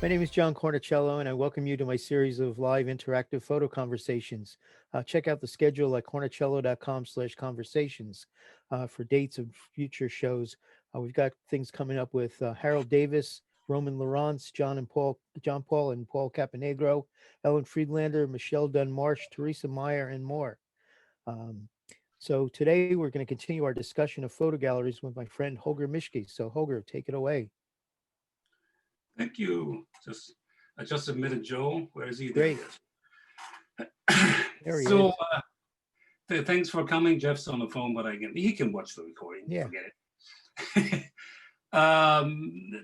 My name is John Cornicello, and I welcome you to my series of live interactive photo conversations. Check out the schedule at cornicello.com/conversations for dates of future shows. We've got things coming up with Harold Davis, Roman Lawrence, John Paul and Paul Caponegro, Ellen Friedlander, Michelle Dunn Marsh, Teresa Meyer, and more. Um, so today we're going to continue our discussion of photo galleries with my friend Holger Mischke. So Holger, take it away. Thank you. I just submitted Joe. Where is he? Great. There he So thanks for coming. Jeff's on the phone, but he can watch the recording. Yeah. Forget it.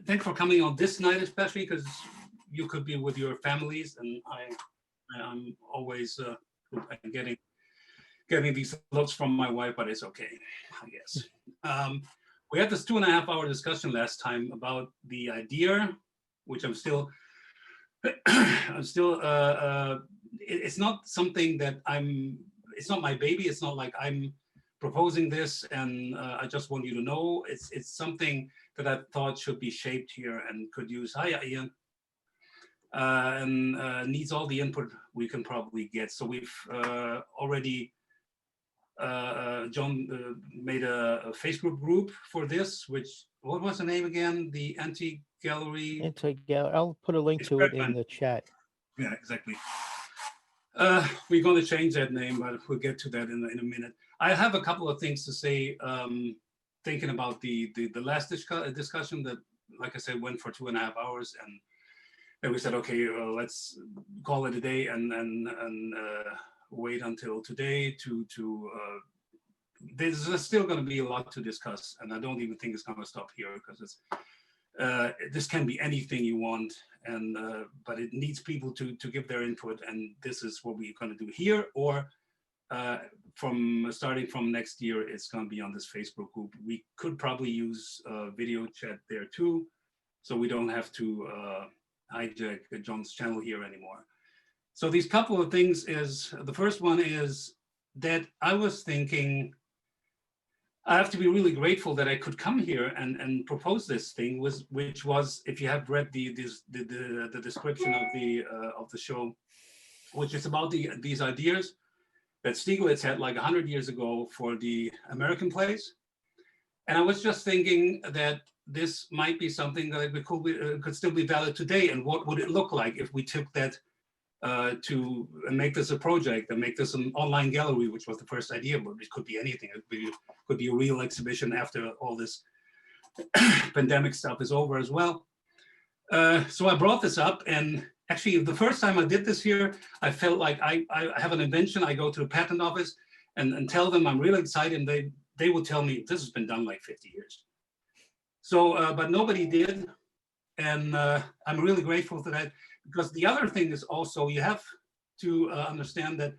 Thanks for coming on this night, especially because you could be with your families, and I'm always getting these looks from my wife, but it's okay, I guess. We had this 2.5-hour discussion last time about the idea, which I'm still, it's not something that it's not my baby. It's not like I'm proposing this and I just want you to know. It's something that I thought should be shaped here and could use, hi Ian, and needs all the input we can probably get. So we've already, John made a Facebook group for this, which, what was the name again? The Anti-Gallery? Anti-Gallery. I'll put a link to it in the chat. Yeah, exactly. We're going to change that name, but we'll get to that in a minute. I have a couple of things to say, thinking about the last discussion that, like I said, went for 2.5 hours, and then we said, okay, let's call it a day and wait until today to there's still going to be a lot to discuss, and I don't even think it's going to stop here because it's this can be anything you want, and but it needs people to give their input, and this is what we're going to do here, or starting from next year, it's going to be on this Facebook group. We could probably use video chat there too, so we don't have to hijack John's channel here anymore. So these couple of things is, the first one is that I was thinking, I have to be really grateful that I could come here and propose this thing, which was, if you have read the description of the show, which is about these ideas that Stieglitz had like 100 years ago for the American plays. And I was just thinking that this might be something that could still be valid today. And what would it look like if we took that to make this a project and make this an online gallery, which was the first idea, but it could be anything. It could be a real exhibition after all this pandemic stuff is over as well. So I brought this up, and actually the first time I did this here, I felt like I have an invention. I go to the patent office and tell them I'm really excited, and they will tell me this has been done like 50 years. So, but nobody did, and I'm really grateful for that. Because the other thing is also, you have to understand that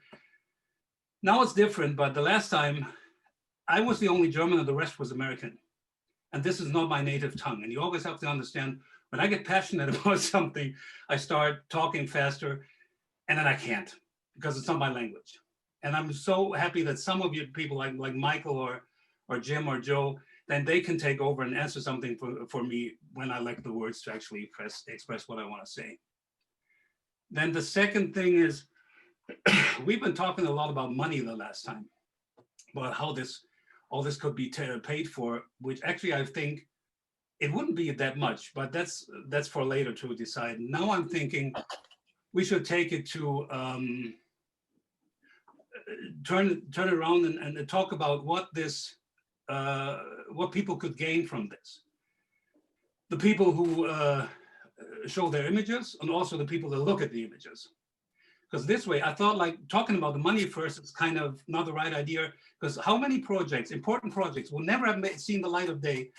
now it's different, but the last time I was the only German and the rest was American. And this is not my native tongue. And you always have to understand, when I get passionate about something, I start talking faster, and then I can't because it's not my language. And I'm so happy that some of you people like Michael or Jim or Joe, then they can take over and answer something for me when I lack the words to actually express what I want to say. Then the second thing is, we've been talking a lot about money the last time, about how all this could be paid for, which actually I think it wouldn't be that much, but that's for later to decide. Now I'm thinking we should take it to turn it around and talk about what people could gain from this. The people who show their images, and also the people that look at the images. Because this way, I thought like talking about the money first is kind of not the right idea, because how many projects, important projects, will never have seen the light of day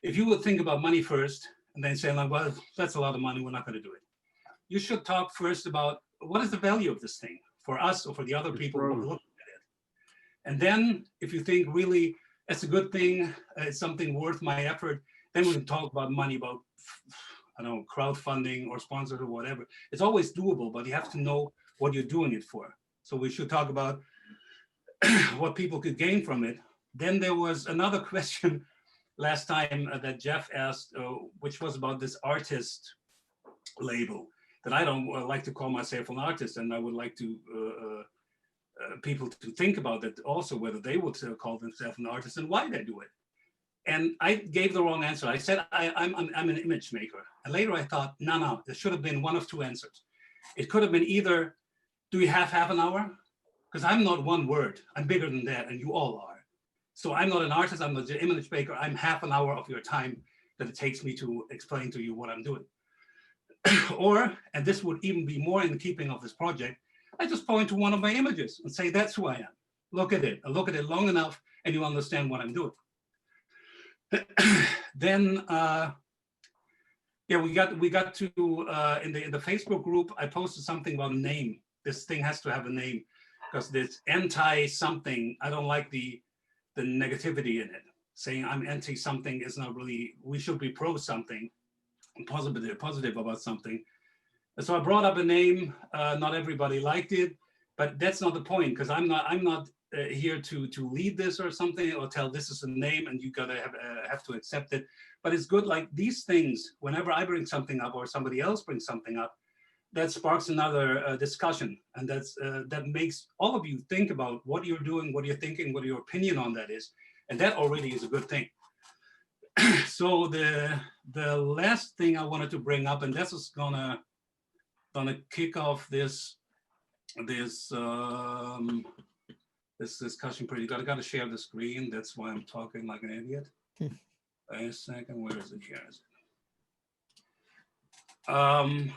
if you would think about money first and then say like, well, that's a lot of money, we're not going to do it. You should talk first about what is the value of this thing for us or for the other people who are looking at it. And then if you think really it's a good thing, it's something worth my effort, then we can talk about money, about, I don't know, crowdfunding or sponsors or whatever. It's always doable, but you have to know what you're doing it for. So we should talk about what people could gain from it. Then there was another question last time that Jeff asked, which was about this artist label, that I don't like to call myself an artist, and I would like to people to think about that also, whether they would call themselves an artist and why they do it. And I gave the wrong answer. I said, I'm an image maker. And later I thought, no, there should have been one of two answers. It could have been either, do we have half an hour? Because I'm not one word. I'm bigger than that, and you all are. So I'm not an artist, I'm not an image maker. I'm half an hour of your time that it takes me to explain to you what I'm doing. Or, and this would even be more in keeping of this project, I just point to one of my images and say, that's who I am. Look at it. I look at it long enough and you understand what I'm doing. Then, yeah, we got to in the Facebook group. I posted something about a name. This thing has to have a name because this anti something. I don't like the negativity in it. Saying I'm anti something is not really. We should be pro something, positive about something. So I brought up a name. Not everybody liked it, but that's not the point because I'm not here to lead this or something or tell this is a name and you gotta have to accept it. But it's good, like these things, whenever I bring something up or somebody else brings something up, that sparks another discussion, and that makes all of you think about what you're doing, what you're thinking, what your opinion on that is, and that already is a good thing. So the last thing I wanted to bring up, and this is gonna kick off this discussion pretty good. I got to share the screen. That's why I'm talking like an idiot. Wait a second. Where is it? Here is it.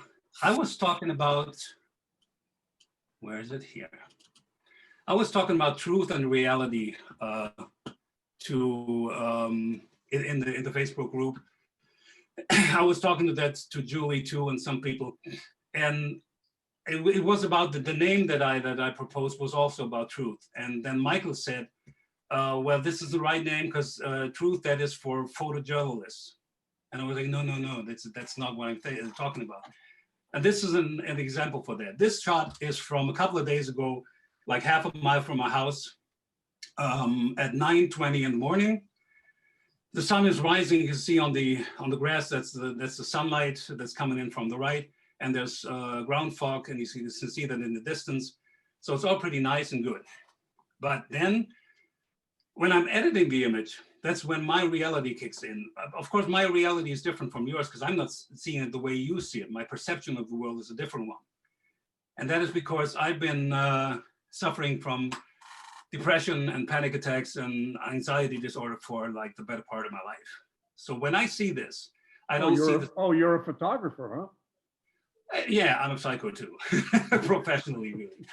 I was talking about. Where is it? Here. I was talking about truth and reality in the Facebook group. I was talking to Julie too and some people, and it was about the name that I proposed was also about truth. And then Michael said, well, this is the right name because truth, that is for photojournalists. And I was like, no, that's not what I'm talking about. And this is an example for that. This shot is from a couple of days ago, like half a mile from my house at 9:20 in the morning. The sun is rising. You can see on the grass, that's the sunlight that's coming in from the right. And there's ground fog, and you can see that in the distance. So it's all pretty nice and good. But then when I'm editing the image, that's when my reality kicks in. Of course, my reality is different from yours because I'm not seeing it the way you see it. My perception of the world is a different one. And that is because I've been suffering from depression and panic attacks and anxiety disorder for like the better part of my life. So when I see this, I don't see this. Oh, you're a photographer, huh? Yeah, I'm a psycho too, professionally, really.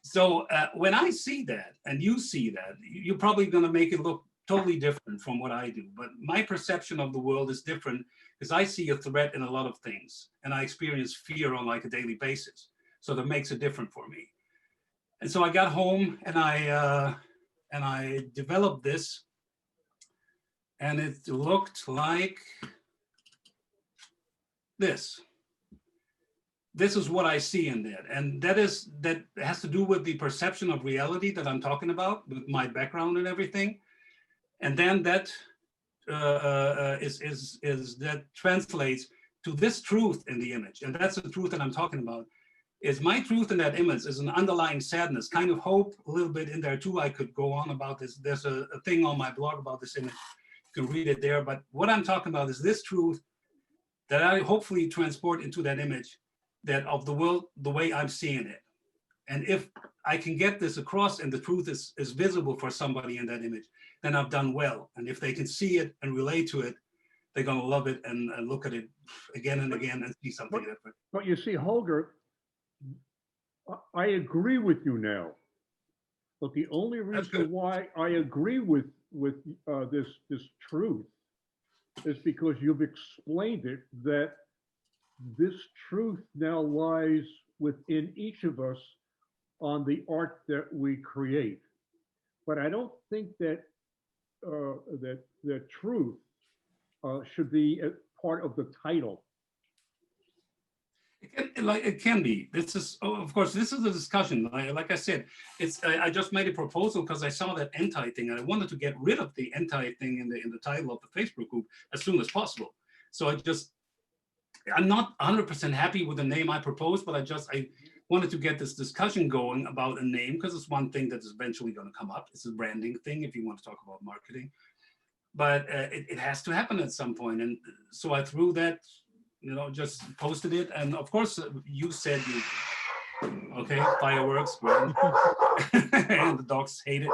So when I see that and you see that, you're probably going to make it look totally different from what I do. But my perception of the world is different because I see a threat in a lot of things, and I experience fear on like a daily basis. So that makes it different for me. And so I got home and I developed this, and it looked like this. This is what I see in that. And that has to do with the perception of reality that I'm talking about with my background and everything. And then that that translates to this truth in the image. And that's the truth that I'm talking about. Is my truth in that image is an underlying sadness, kind of hope a little bit in there too. I could go on about this. There's a thing on my blog about this image. You can read it there. But what I'm talking about is this truth that I hopefully transport into that image, that of the world, the way I'm seeing it. And if I can get this across and the truth is visible for somebody in that image, then I've done well. And if they can see it and relate to it, they're going to love it and look at it again and again and see something different. But you see, Holger, I agree with you now. But the only reason why I agree with this truth is because you've explained it, that this truth now lies within each of us on the art that we create. But I don't think that that truth should be a part of the title. It can be. This is, of course, this is a discussion. Like I said, I just made a proposal because I saw that anti thing, and I wanted to get rid of the anti thing in the title of the Facebook group as soon as possible. So I just I'm not 100% happy with the name I proposed, but I wanted to get this discussion going about a name because it's one thing that is eventually going to come up. It's a branding thing if you want to talk about marketing, but it has to happen at some point. And so I threw that, just posted it. And of course, you said okay, fireworks, great. And the dogs hate it.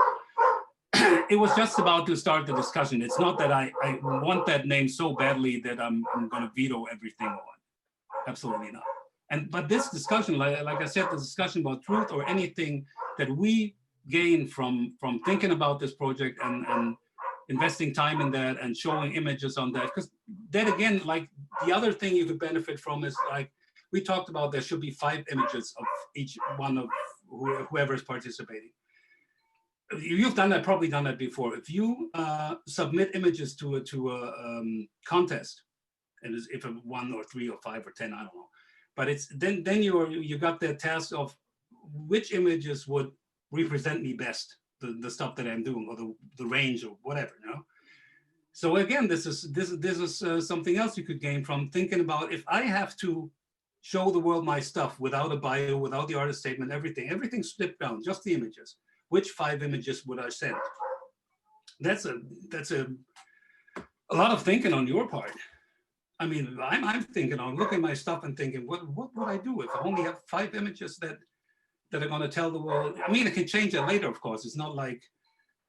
It was just about to start the discussion. It's not that I want that name so badly that I'm going to veto everything on. Absolutely not. But this discussion, like I said, the discussion about truth or anything that we gain from thinking about this project and investing time in that and showing images on that, because then again, like the other thing you could benefit from is like we talked about, there should be 5 images of each one of whoever is participating. You've probably done that before. If you submit images to a contest, and if 1 or 3 or 5 or 10, I don't know, but it's then you got the task of which images would represent me best, the stuff that I'm doing, or the range or whatever, So again, this is something else you could gain from thinking about. If I have to show the world my stuff without a bio, without the artist statement, everything stripped down, just the images. Which 5 images would I send? That's a lot of thinking on your part. I mean, I'm thinking on looking at my stuff and thinking, what would I do if I only have 5 images that are going to tell the world? I mean, it can change it later, of course. It's not like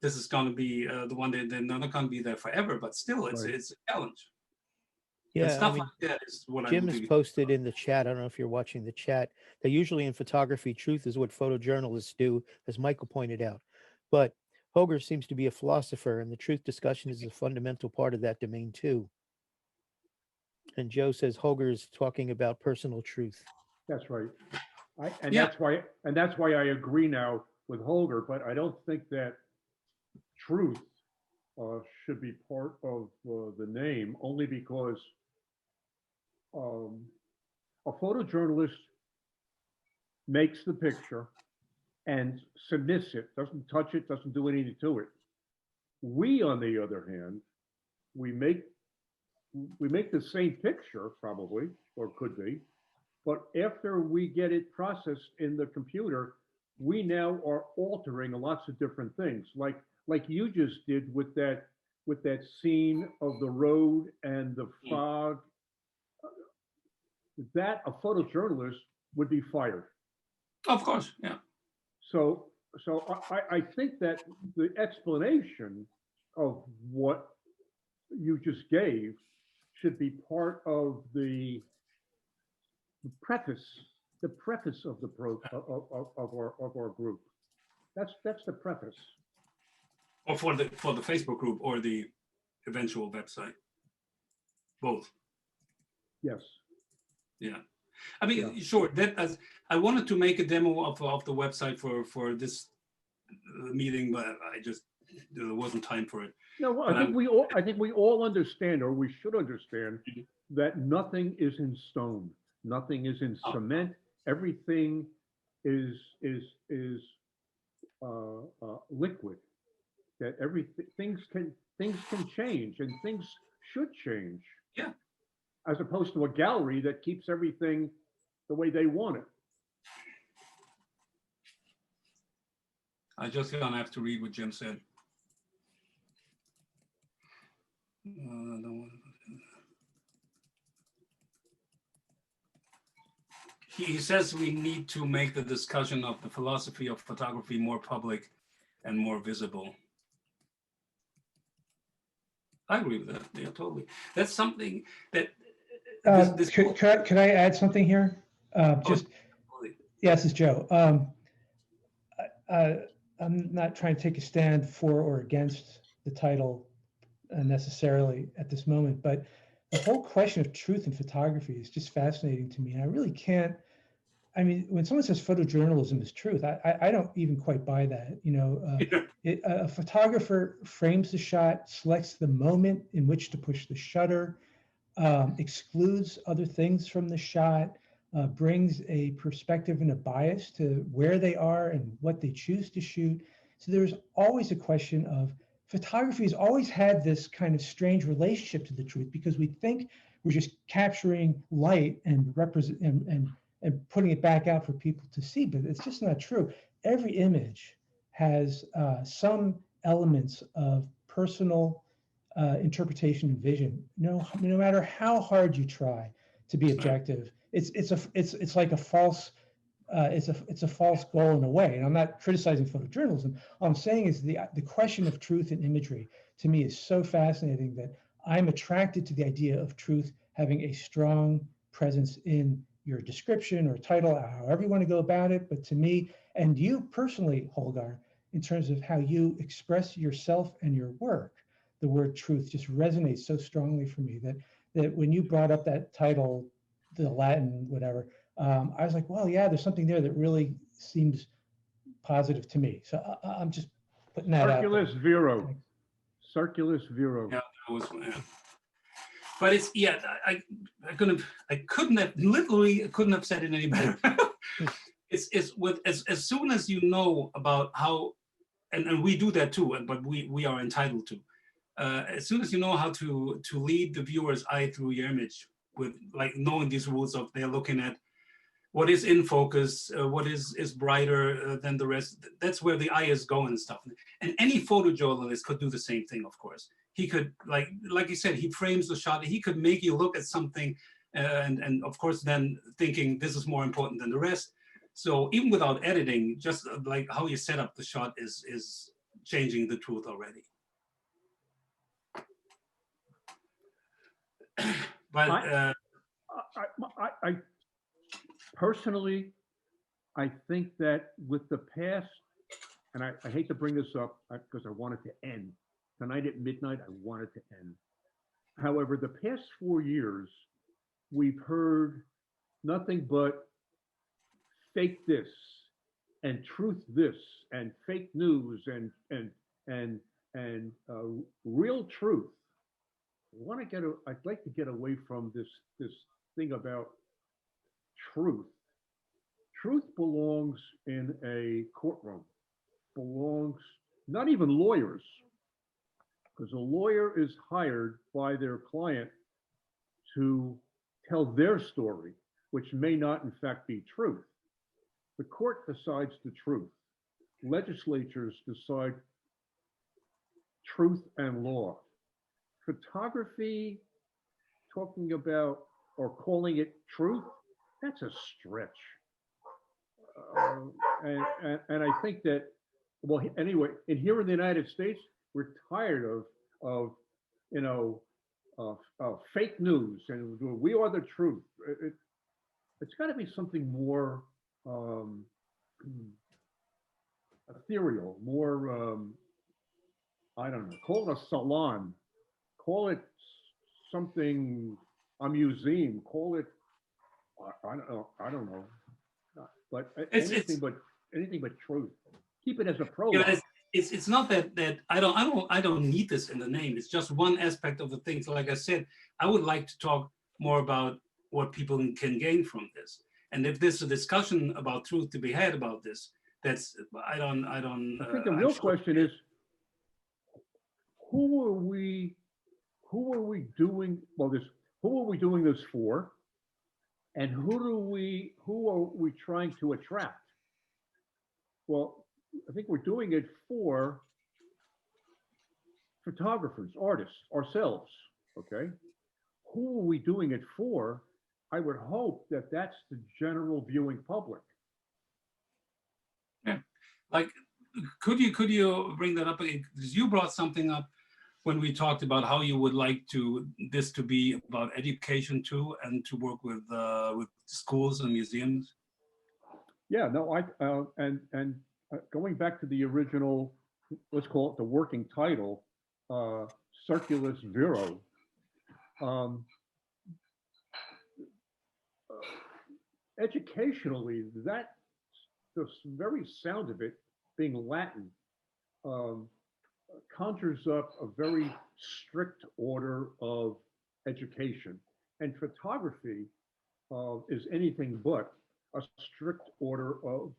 this is going to be the one that they're not going to be there forever, but still, it's a challenge. Yeah, and stuff like that is what Jim has posted in the chat. I don't know if you're watching the chat. That usually in photography, truth is what photojournalists do, as Michael pointed out. But Hoger seems to be a philosopher, and the truth discussion is a fundamental part of that domain too. And Joe says Hoger is talking about personal truth. That's right. That's why I agree now with Holger, but I don't think that truth should be part of the name, only because a photojournalist makes the picture and submits it, doesn't touch it, doesn't do anything to it. We, on the other hand, we make the same picture, probably, or could be, but after we get it processed in the computer, we now are altering lots of different things, like you just did with that scene of the road and the fog. That a photojournalist would be fired. Of course, yeah. So I think that the explanation of what you just gave should be part of the preface of our group. That's the preface. Or for the Facebook group or the eventual website. Both. Yes. Yeah. I mean, sure. I wanted to make a demo of the website for this meeting, but there wasn't time for it. No, well, I think we all understand, or we should understand, that nothing is in stone, nothing is in cement. Everything is liquid. That things can change, and things should change. Yeah. As opposed to a gallery that keeps everything the way they want it. I just gonna have to read what Jim said. He says we need to make the discussion of the philosophy of photography more public and more visible. I agree with that. Yeah, totally. That's something that. Could I add something here? Yes, it's Joe. I'm not trying to take a stand for or against the title necessarily at this moment, but the whole question of truth in photography is just fascinating to me. And I really can't. I mean, when someone says photojournalism is truth, I don't even quite buy that. A photographer frames the shot, selects the moment in which to push the shutter, excludes other things from the shot, brings a perspective and a bias to where they are and what they choose to shoot. So there's always a question of photography has always had this kind of strange relationship to the truth, because we think we're just capturing light and represent and putting it back out for people to see, but it's just not true. Every image has some elements of personal interpretation and vision. No matter how hard you try to be objective, it's like a false it's a false goal in a way. And I'm not criticizing photojournalism. All I'm saying is the question of truth and imagery to me is so fascinating that I'm attracted to the idea of truth having a strong presence in your description or title, however you want to go about it. But to me, and you personally, Holgar, in terms of how you express yourself and your work, the word truth just resonates so strongly for me that when you brought up that title, the Latin, whatever, I was like, well, yeah, there's something there that really seems positive to me. So I'm just putting that out. Circulus Viro. Circulus Viro. Yeah, that was, yeah. But it's, yeah, I couldn't have, literally couldn't have said it any better. It's with, as soon as you know about how, and we do that too, but we are entitled to. As soon as you know how to lead the viewer's eye through your image with like knowing these rules of they're looking at what is in focus, what is brighter than the rest, that's where the eye is going and stuff. And any photojournalist could do the same thing, of course. He could, like you said, he frames the shot, he could make you look at something and of course then thinking this is more important than the rest. So even without editing, just like how you set up the shot is changing the truth already. But I personally, I think that with the past, and I hate to bring this up because I want it to end. Tonight at midnight, I want it to end. However, the past 4 years, we've heard nothing but fake this and truth this and fake news and real truth. I'd like to get away from this thing about truth. Truth belongs in a courtroom, belongs, not even lawyers, because a lawyer is hired by their client to tell their story, which may not in fact be truth. The court decides the truth. Legislatures decide truth and law. Photography, talking about or calling it truth, that's a stretch. And I think that, well, anyway, and here in the United States, we're tired of fake news and we are the truth. It's got to be something more ethereal, more, I don't know, call it a salon, call it something, a museum, call it, I don't know, but anything but truth. Keep it as a prologue. Yeah, it's not that I don't need this in the name. It's just one aspect of the things. Like I said, I would like to talk more about what people can gain from this. And if there's a discussion about truth to be had about this, that's I think the real question is, who are we doing this for? And who are we trying to attract? Well, I think we're doing it for photographers, artists, ourselves, okay? Who are we doing it for? I would hope that that's the general viewing public. Yeah, like, could you bring that up again? Because you brought something up when we talked about how you would like this to be about education too, and to work with schools and museums. Yeah, no, going back to the original, let's call it the working title, Circulus Viro. Educationally, that the very sound of it being Latin conjures up a very strict order of education, and photography is anything but a strict order of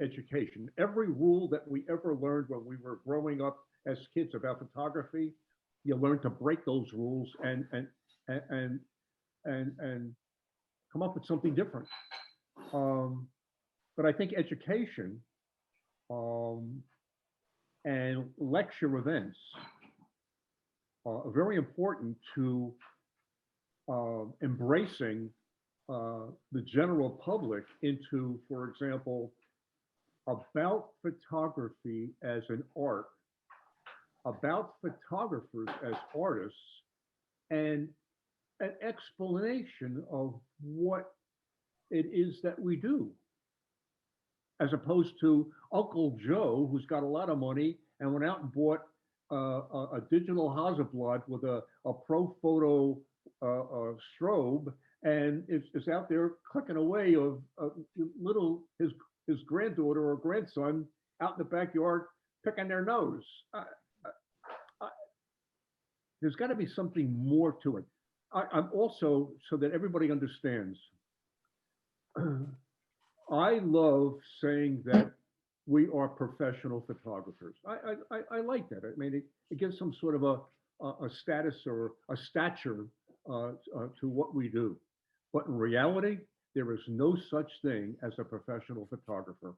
education. Every rule that we ever learned when we were growing up as kids about photography, you learn to break those rules and and come up with something different. But I think education and lecture events are very important to embracing the general public into, for example, about photography as an art, about photographers as artists, and an explanation of what it is that we do, as opposed to Uncle Joe, who's got a lot of money and went out and bought a digital Hasselblad with a pro photo strobe and is out there clicking away of little his granddaughter or grandson out in the backyard picking their nose. There's got to be something more to it. I'm also, so that everybody understands, I love saying that we are professional photographers. I like that. I mean, it gives some sort of a status or a stature to what we do. But in reality, there is no such thing as a professional photographer.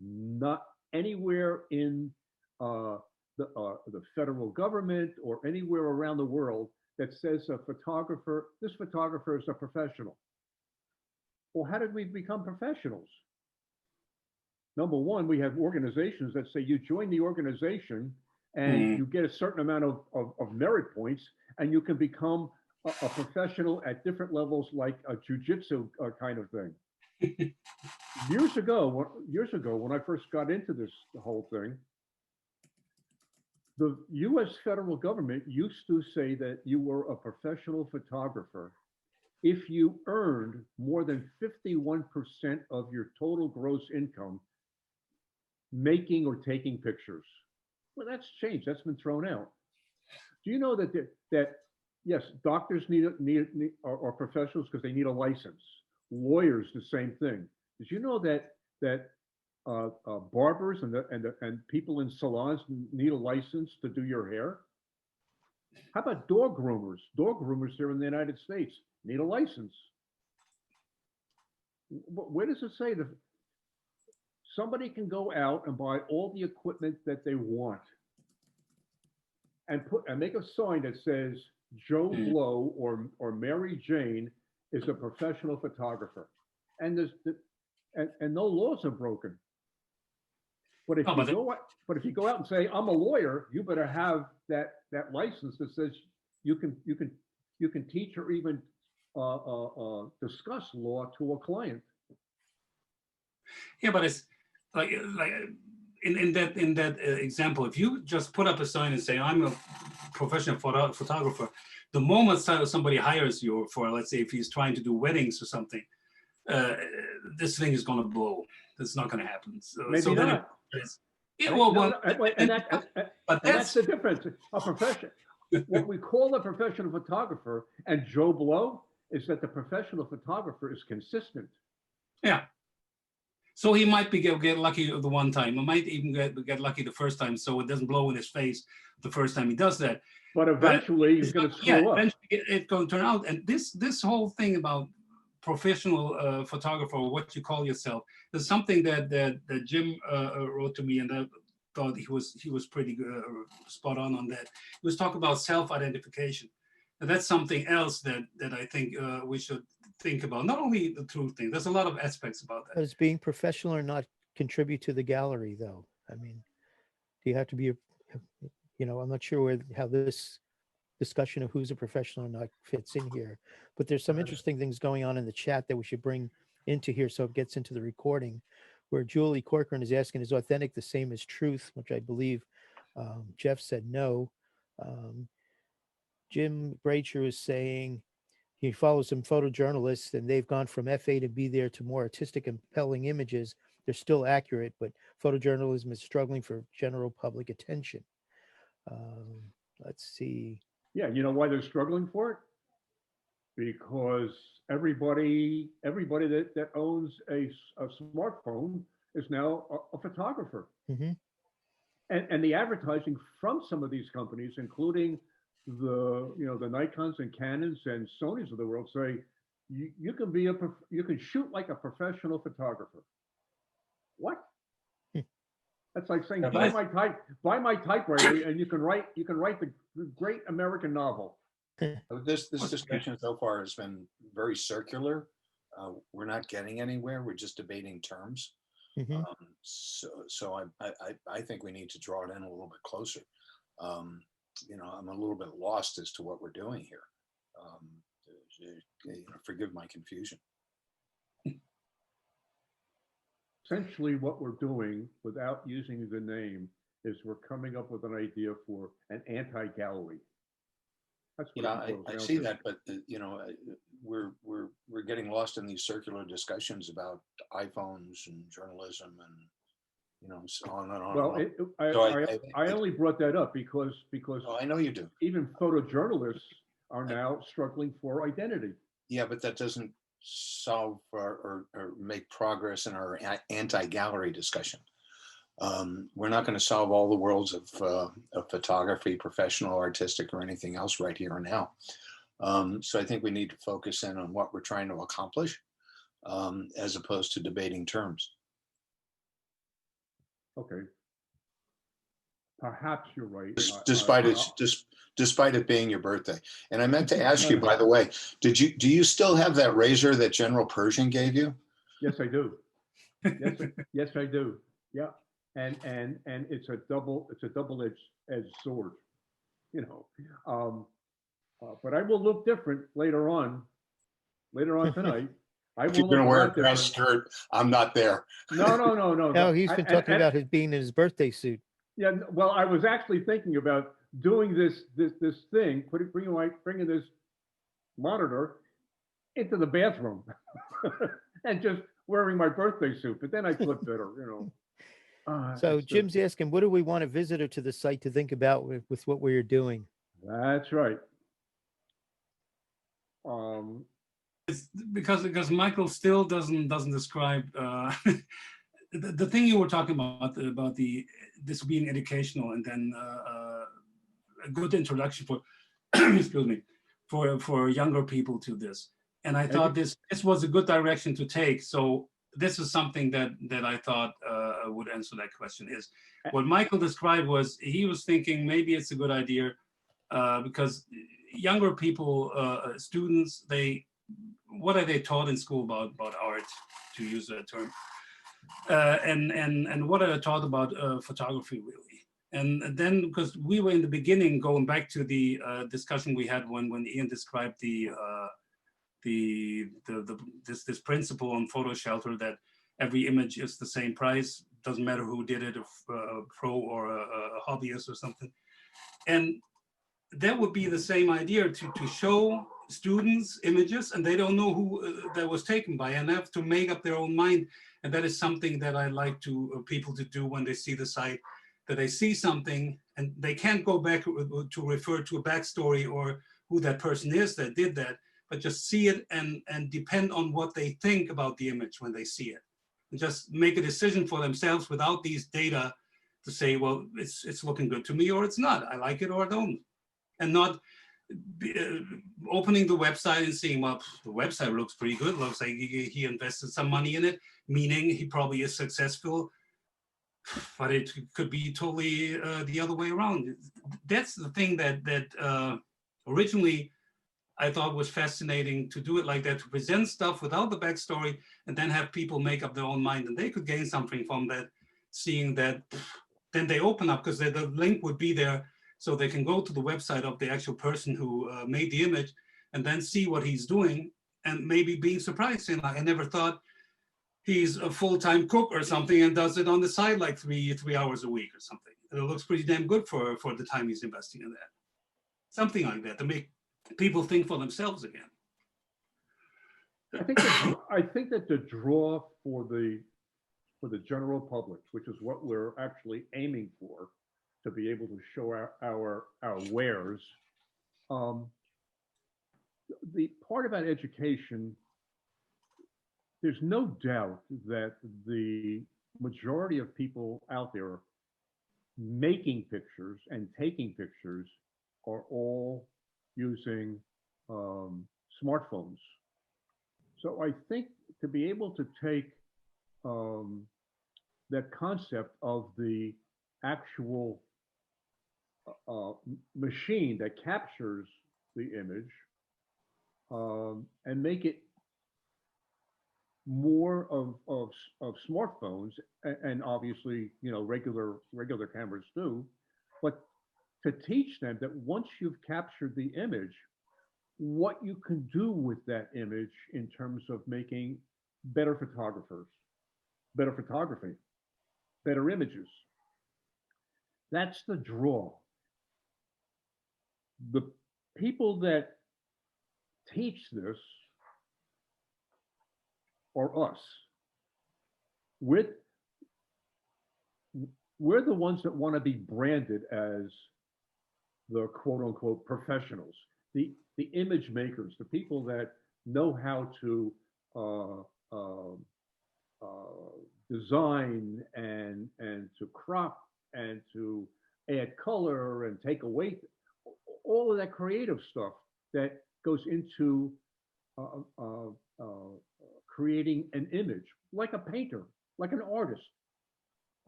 Not anywhere in the federal government or anywhere around the world that says this photographer is a professional. Well, how did we become professionals? Number one, we have organizations that say you join the organization and you get a certain amount of merit points and you can become a professional at different levels, like a jujitsu kind of thing. Years ago, when I first got into the whole thing, the US federal government used to say that you were a professional photographer if you earned more than 51% of your total gross income making or taking pictures. Well, that's changed. That's been thrown out. Do you know that yes, doctors are professionals because they need a license. Lawyers, the same thing. Did you know that barbers and people in salons need a license to do your hair? How about dog groomers? Dog groomers here in the United States need a license. Where does it say that somebody can go out and buy all the equipment that they want and make a sign that says Joe Blow or Mary Jane is a professional photographer, and no laws are broken. But if you go out and say I'm a lawyer, you better have that license that says you can teach or even discuss law to a client. Yeah, but it's like in that example, if you just put up a sign and say I'm a professional photographer, the moment somebody hires you for, let's say, if he's trying to do weddings or something, this thing is going to blow. It's not going to happen. Maybe not. Yeah, well, but that's the difference. A profession, what we call a professional photographer and Joe Blow is that the professional photographer is consistent. Yeah. So he might get lucky the one time. He might even get lucky the first time, so it doesn't blow in his face the first time he does that. But eventually he's going to screw up. Eventually it's going to turn out. And this whole thing about professional photographer, or what you call yourself, is something that Jim wrote to me, and I thought he was pretty spot on that. He was talking about self-identification. And that's something else that I think we should think about. Not only the truth thing, there's a lot of aspects about that. Does being professional or not contribute to the gallery, though? I mean, do you have to be I'm not sure how this discussion of who's a professional or not fits in here, but there's some interesting things going on in the chat that we should bring into here so it gets into the recording, where Julie Corcoran is asking, is authentic the same as truth? Which I believe Jeff said no. Jim Bracher is saying he follows some photojournalists and they've gone from FA to be there to more artistic and compelling images. They're still accurate, but photojournalism is struggling for general public attention. Let's see. Yeah, you know why they're struggling for it? Because everybody that owns a smartphone is now a photographer. Mm-hmm. And the advertising from some of these companies, including the Nikons and Canons and Sonys of the world say you can be you can shoot like a professional photographer. What? Hmm. That's like saying Yeah, but buy my typewriter and you can write the great American novel. This discussion so far has been very circular. We're not getting anywhere. We're just debating terms. Mhm. So I think we need to draw it in a little bit closer. I'm a little bit lost as to what we're doing here. Forgive my confusion. Essentially, what we're doing without using the name is we're coming up with an idea for an anti-gallery. That's what it boils I down see to. that, but we're getting lost in these circular discussions about iPhones and journalism and so on and on. Well, and on. So I only brought that up because Oh, I know you do. even photojournalists are now struggling for identity. Yeah, but that doesn't solve or make progress in our anti-gallery discussion. We're not going to solve all the worlds of photography, professional, artistic, or anything else right here and now. So I think we need to focus in on what we're trying to accomplish, as opposed to debating terms. Okay. Perhaps you're right. Despite it being your birthday. And I meant to ask you, by the way, do you still have that razor that General Pershing gave you? Yes, I do. Yes, I do. Yeah. And it's a double-edged sword, but I will look different later on tonight. I If will you're going to look wear a a lot dress different. skirt, I'm not there. No. No, he's been talking about his being in his birthday suit. Yeah, well, I was actually thinking about doing this thing, bringing this monitor into the bathroom and just wearing my birthday suit. But then I flipped better. So Jim's asking, what do we want a visitor to the site to think about with what we're doing? That's right. It's because Michael still doesn't describe the thing you were talking about this being educational and then a good introduction for excuse me for younger people to this. And I thought this was a good direction to take. So this is something that I thought would answer that question. Is what Michael described was he was thinking maybe it's a good idea because younger people, students, what are they taught in school about art, to use that term, and what are they taught about photography really? And then because we were in the beginning, going back to the discussion we had when Ian described this principle on Photo Shelter that every image is the same price, doesn't matter who did it, a pro or a hobbyist or something. And that would be the same idea to show students images and they don't know who that was taken by and have to make up their own mind. And that is something that I like to people to do when they see the site, that they see something and they can't go back to refer to a backstory or who that person is that did that, but just see it and depend on what they think about the image when they see it. And just make a decision for themselves without these data to say, well, it's looking good to me or it's not. I like it or I don't. And not opening the website and seeing, well, the website looks pretty good. Looks like he invested some money in it, meaning he probably is successful. But it could be totally the other way around. That's the thing that originally I thought was fascinating, to do it like that, to present stuff without the backstory and then have people make up their own mind and they could gain something from that, seeing that. Then they open up because the link would be there so they can go to the website of the actual person who made the image and then see what he's doing and maybe being surprised, saying, like, I never thought he's a full-time cook or something and does it on the side like three hours a week or something. And it looks pretty damn good for the time he's investing in that. Something like that to make people think for themselves again. I think that the draw for the general public, which is what we're actually aiming for, to be able to show our wares. The part about education, there's no doubt that the majority of people out there making pictures and taking pictures are all using smartphones. So I think to be able to take that concept of the actual machine that captures the image and make it more of smartphones and obviously, you know, regular cameras too, but to teach them that once you've captured the image, what you can do with that image in terms of making better photographers, better photography, better images. That's the draw. The people that teach this are us. We're the ones that want to be branded as the quote unquote professionals, the image makers, the people that know how to design and to crop and to add color and take away all of that creative stuff that goes into creating an image, like a painter, like an artist.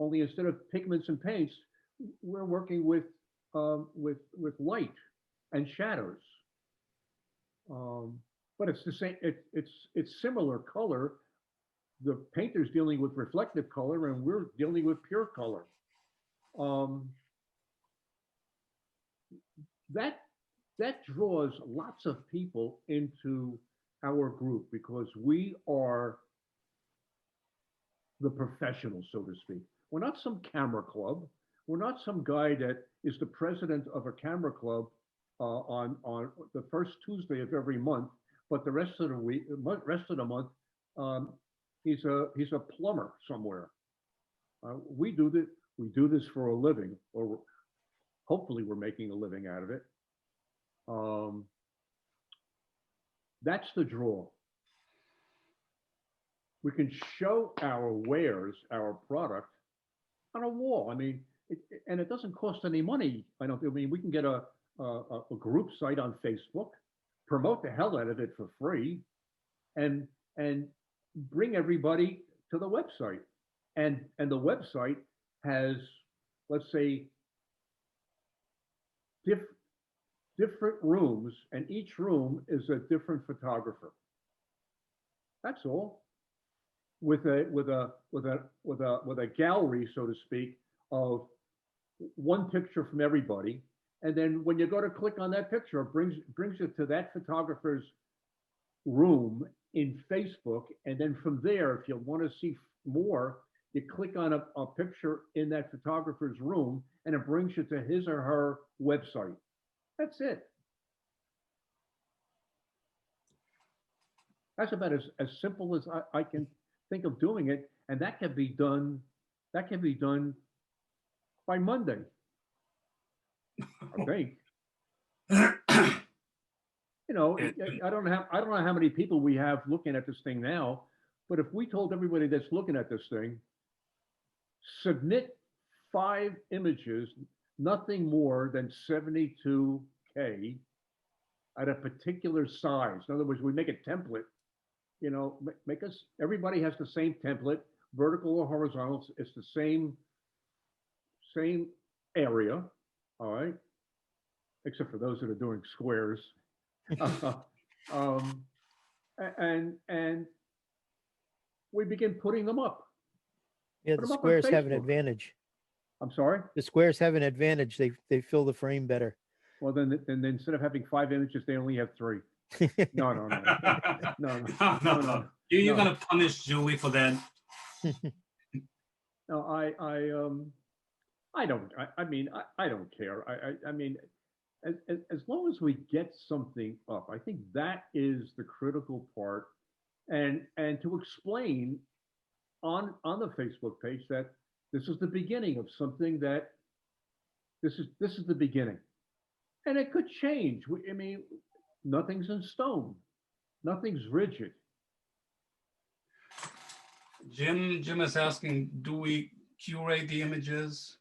Only instead of pigments and paints, we're working with light and shadows. But it's the same. It's similar color. The painter's dealing with reflective color, and we're dealing with pure color. That draws lots of people into our group because we are the professionals, so to speak. We're not some camera club. We're not some guy that is the president of a camera club on the first Tuesday of every month, but the rest of the month, he's a plumber somewhere. We do this for a living, or hopefully we're making a living out of it. That's the draw. We can show our wares, our product, on a wall. I mean, and it doesn't cost any money. I mean, we can get a group site on Facebook, promote the hell out of it for free, and bring everybody to the website. And the website has, let's say, different rooms, and each room is a different photographer. That's all. With a gallery, so to speak, of one picture from everybody, and then when you go to click on that picture, it brings you to that photographer's room in Facebook, and then from there, if you want to see more, you click on a picture in that photographer's room, and it brings you to his or her website. That's it. That's about as simple as I can think of doing it, and that can be done by Monday, I think. You know, I don't know how many people we have looking at this thing now, but if we told everybody that's looking at this thing, submit 5 images, nothing more than 72K at a particular size. In other words, we make a template, you know, everybody has the same template, vertical or horizontal. It's the same area, all right, except for those that are doing squares. And we begin putting them up. Yeah, Put the 'em up on squares have an Facebook. advantage. I'm sorry. The squares have an advantage. They fill the frame better. Well, then instead of having 5 images, they only have 3. No. No. You're gonna punish Julie for that. No, I don't. I mean, I don't care. I mean, as long as we get something up, I think that is the critical part, and to explain on the Facebook page that this is the beginning of something that this is the beginning, and it could change. I mean, nothing's in stone, nothing's rigid. Jim is asking, do we curate the images?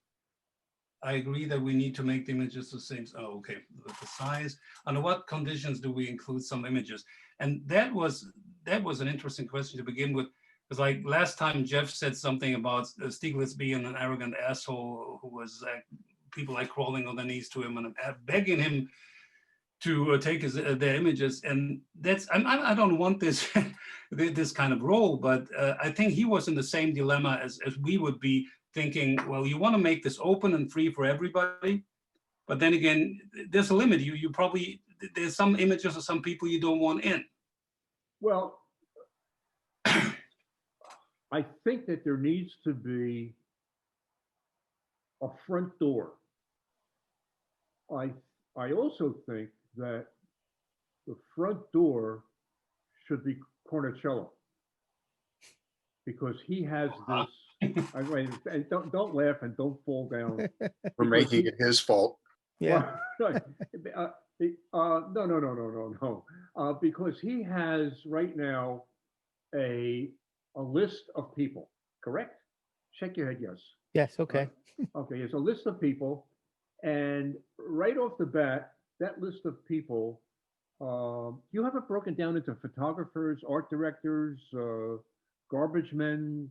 I agree that we need to make the images the same. Oh, okay, the size. Under what conditions do we include some images? And that was an interesting question to begin with, because like last time Jeff said something about Stiglitz being an arrogant asshole who was people like crawling on their knees to him and begging him to take their images, and that's I don't want this this kind of role, but I think he was in the same dilemma as we would be, thinking, well, you want to make this open and free for everybody, but then again, there's a limit. You probably, there's some images of some people you don't want in. Well, I think that there needs to be a front door. I also think that the front door should be Cornicello, because he has this. And don't laugh and don't fall down. For making it his fault. Yeah. No. Because he has right now a list of people, correct? Shake your head, yes. Yes. Okay. Okay, it's a list of people, and right off the bat, that list of people, you have it broken down into photographers, art directors, garbage men.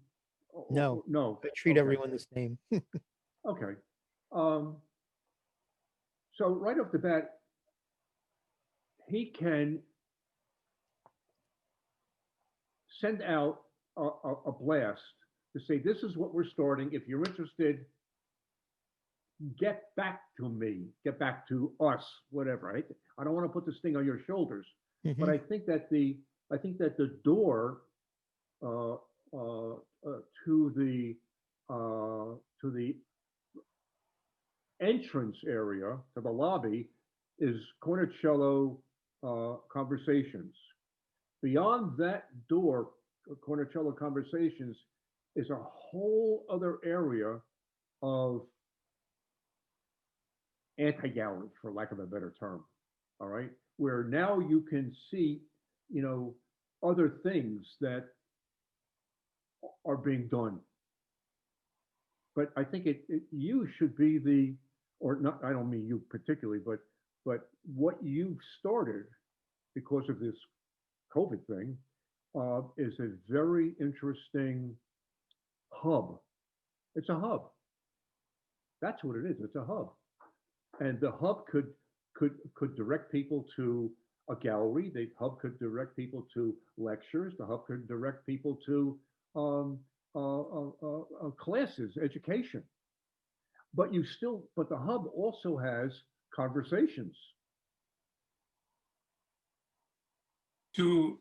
No. No. I treat Okay. everyone the same. Okay. So right off the bat, he can send out a blast to say, this is what we're starting. If you're interested, get back to me, get back to us, whatever. I don't want to put this thing on your shoulders, but Mhm. I think that the door to the entrance area, to the lobby, is Cornicello Conversations. Beyond that door, Cornicello Conversations, is a whole other area of anti-gallery, for lack of a better term. All right, where now you can see, other things that are being done. But I think you should be the, or not, I don't mean you particularly, but what you've started because of this COVID thing is a very interesting hub. It's a hub. That's what it is. It's a hub. And the hub could direct people to a gallery. The hub could direct people to lectures. The hub could direct people to classes, education. But the hub also has conversations. So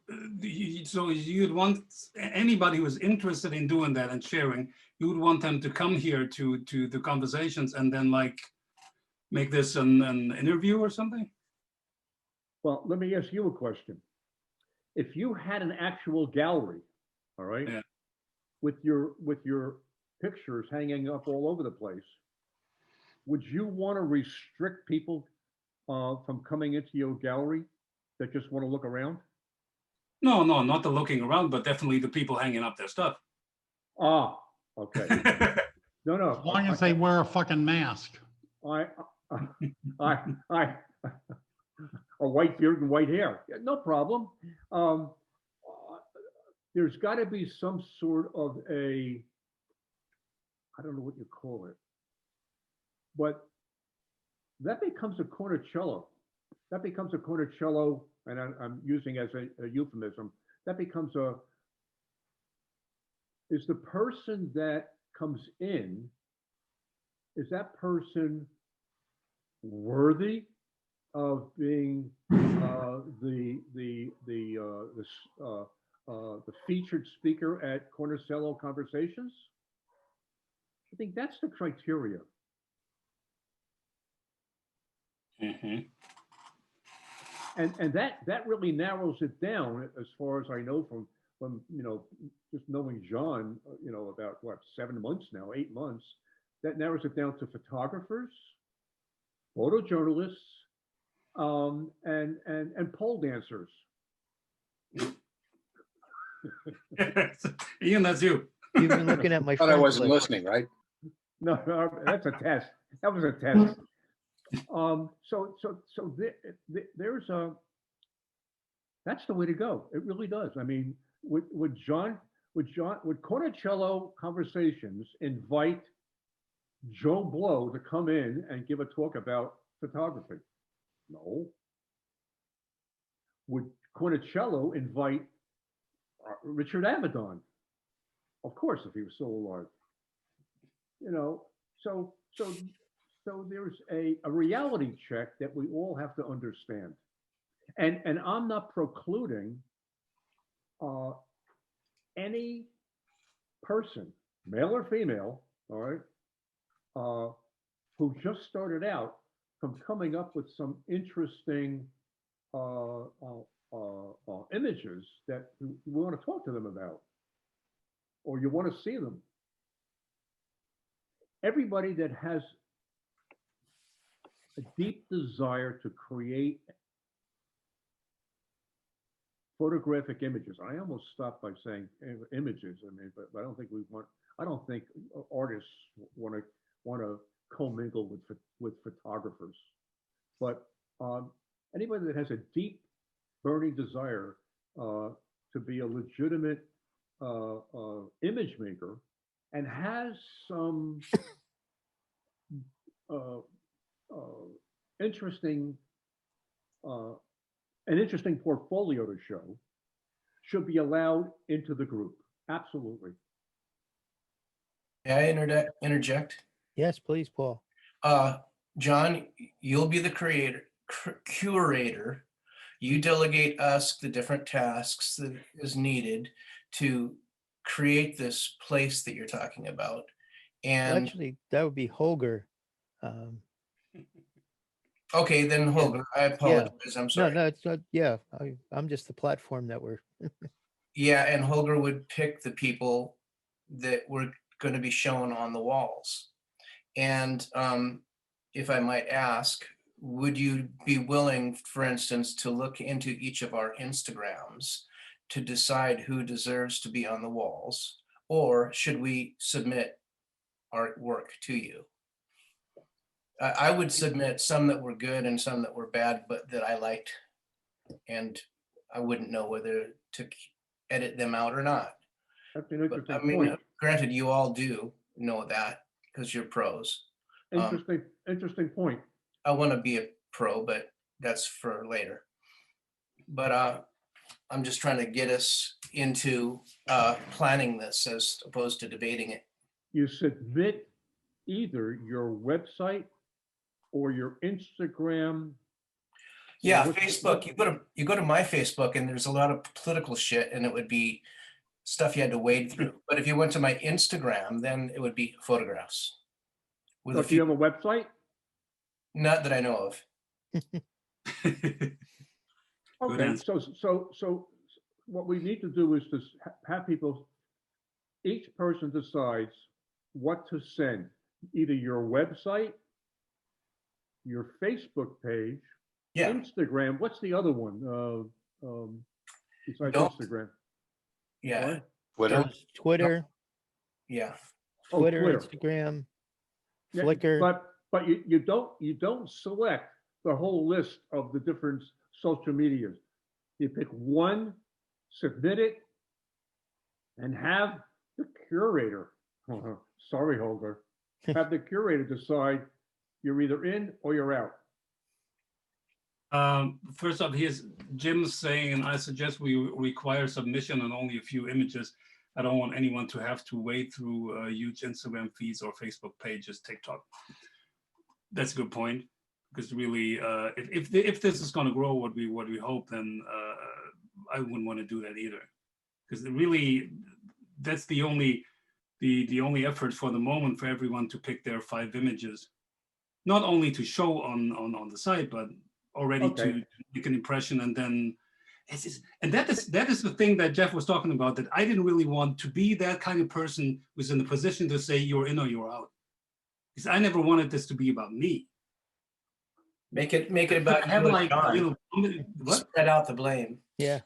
you'd want anybody who's interested in doing that and sharing, you would want them to come here to the conversations and then like make this an interview or something? Well, let me ask you a question. If you had an actual gallery, all right, Yeah. with your pictures hanging up all over the place, would you want to restrict people from coming into your gallery that just want to look around? No, not the looking around, but definitely the people hanging up their stuff. Ah, okay. No. As long as they wear a fucking mask. I a white beard and white hair, no problem. There's got to be some sort of I don't know what you call it, but that becomes a Cornicello. That becomes a Cornicello, and I'm using as a euphemism. That becomes is the person that comes in, is that person worthy of being the featured speaker at Cornicello Conversations? I think that's the criteria. Mm-hmm. And that really narrows it down, as far as I know, from just knowing John, about what, 7 months now, 8 months. That narrows it down to photographers, photojournalists, and pole dancers. Ian, that's you. You've been looking at my Thought I friends wasn't list. listening, right? No, that's a test. That was a test. There's a, that's the way to go. It really does. I mean, would Cornicello Conversations invite Joe Blow to come in and give a talk about photography? No. Would Cornicello invite Richard Avedon? Of course, if he was still alive. You know, so there's a reality check that we all have to understand. And I'm not precluding any person, male or female, all right, who just started out from coming up with some interesting images that we want to talk to them about, or you want to see them. Everybody that has a deep desire to create photographic images. I almost stopped by saying images. I mean, but I don't think I don't think artists want to commingle with photographers. But anybody that has a deep, burning desire to be a legitimate image maker and has some interesting an interesting portfolio to show should be allowed into the group. Absolutely. May I interject? Yes, please, Paul. John, you'll be the curator. You delegate us the different tasks that is needed to create this place that you're talking about. And Actually, that would be Holger. okay, then Holger, I apologize. I'm No, sorry. no, it's not. Yeah, I'm just the platform that we're. Yeah, and Holger would pick the people that were going to be shown on the walls. And if I might ask, would you be willing, for instance, to look into each of our Instagrams to decide who deserves to be on the walls? Or should we submit artwork to you? I would submit some that were good and some that were bad, but that I liked. And I wouldn't know whether to edit them out or not. That's an But, interesting I mean, point. granted, you all do know that because you're pros. Interesting point. I want to be a pro, but that's for later. But I'm just trying to get us into planning this as opposed to debating it. You submit either your website or your Instagram. Yeah, What's- Facebook. You go to my Facebook, and there's a lot of political shit, and it would be stuff you had to wade through. But if you went to my Instagram, then it would be photographs. With a Do you few, have a website? not that I know of. Okay, answer. so what we need to do is to have people, each person decides what to send, either your website, your Facebook page, Yeah, Instagram. What's the other one? Besides Don't- Instagram? yeah, What? Twitter. There's Twitter, yeah. Oh, Twitter, Twitter. Instagram, Yeah, Flickr. But you don't select the whole list of the different social medias. You pick one, submit it, and have the curator, sorry, Holger, have the curator decide you're either in or you're out. First off, here's Jim saying, and I suggest we require submission on only a few images. I don't want anyone to have to wade through huge Instagram feeds or Facebook pages, TikTok. That's a good point, because really, if this is going to grow what we hope, then I wouldn't want to do that either, because really, that's the only effort for the moment for everyone to pick their 5 images, not only to show on the site, but already Okay. to make an impression. And then and that is the thing that Jeff was talking about, that I didn't really want to be that kind of person who's in the position to say you're in or you're out, because I never wanted this to be about me. Make it about I have you and like, John. what? Spread out the blame. Yeah.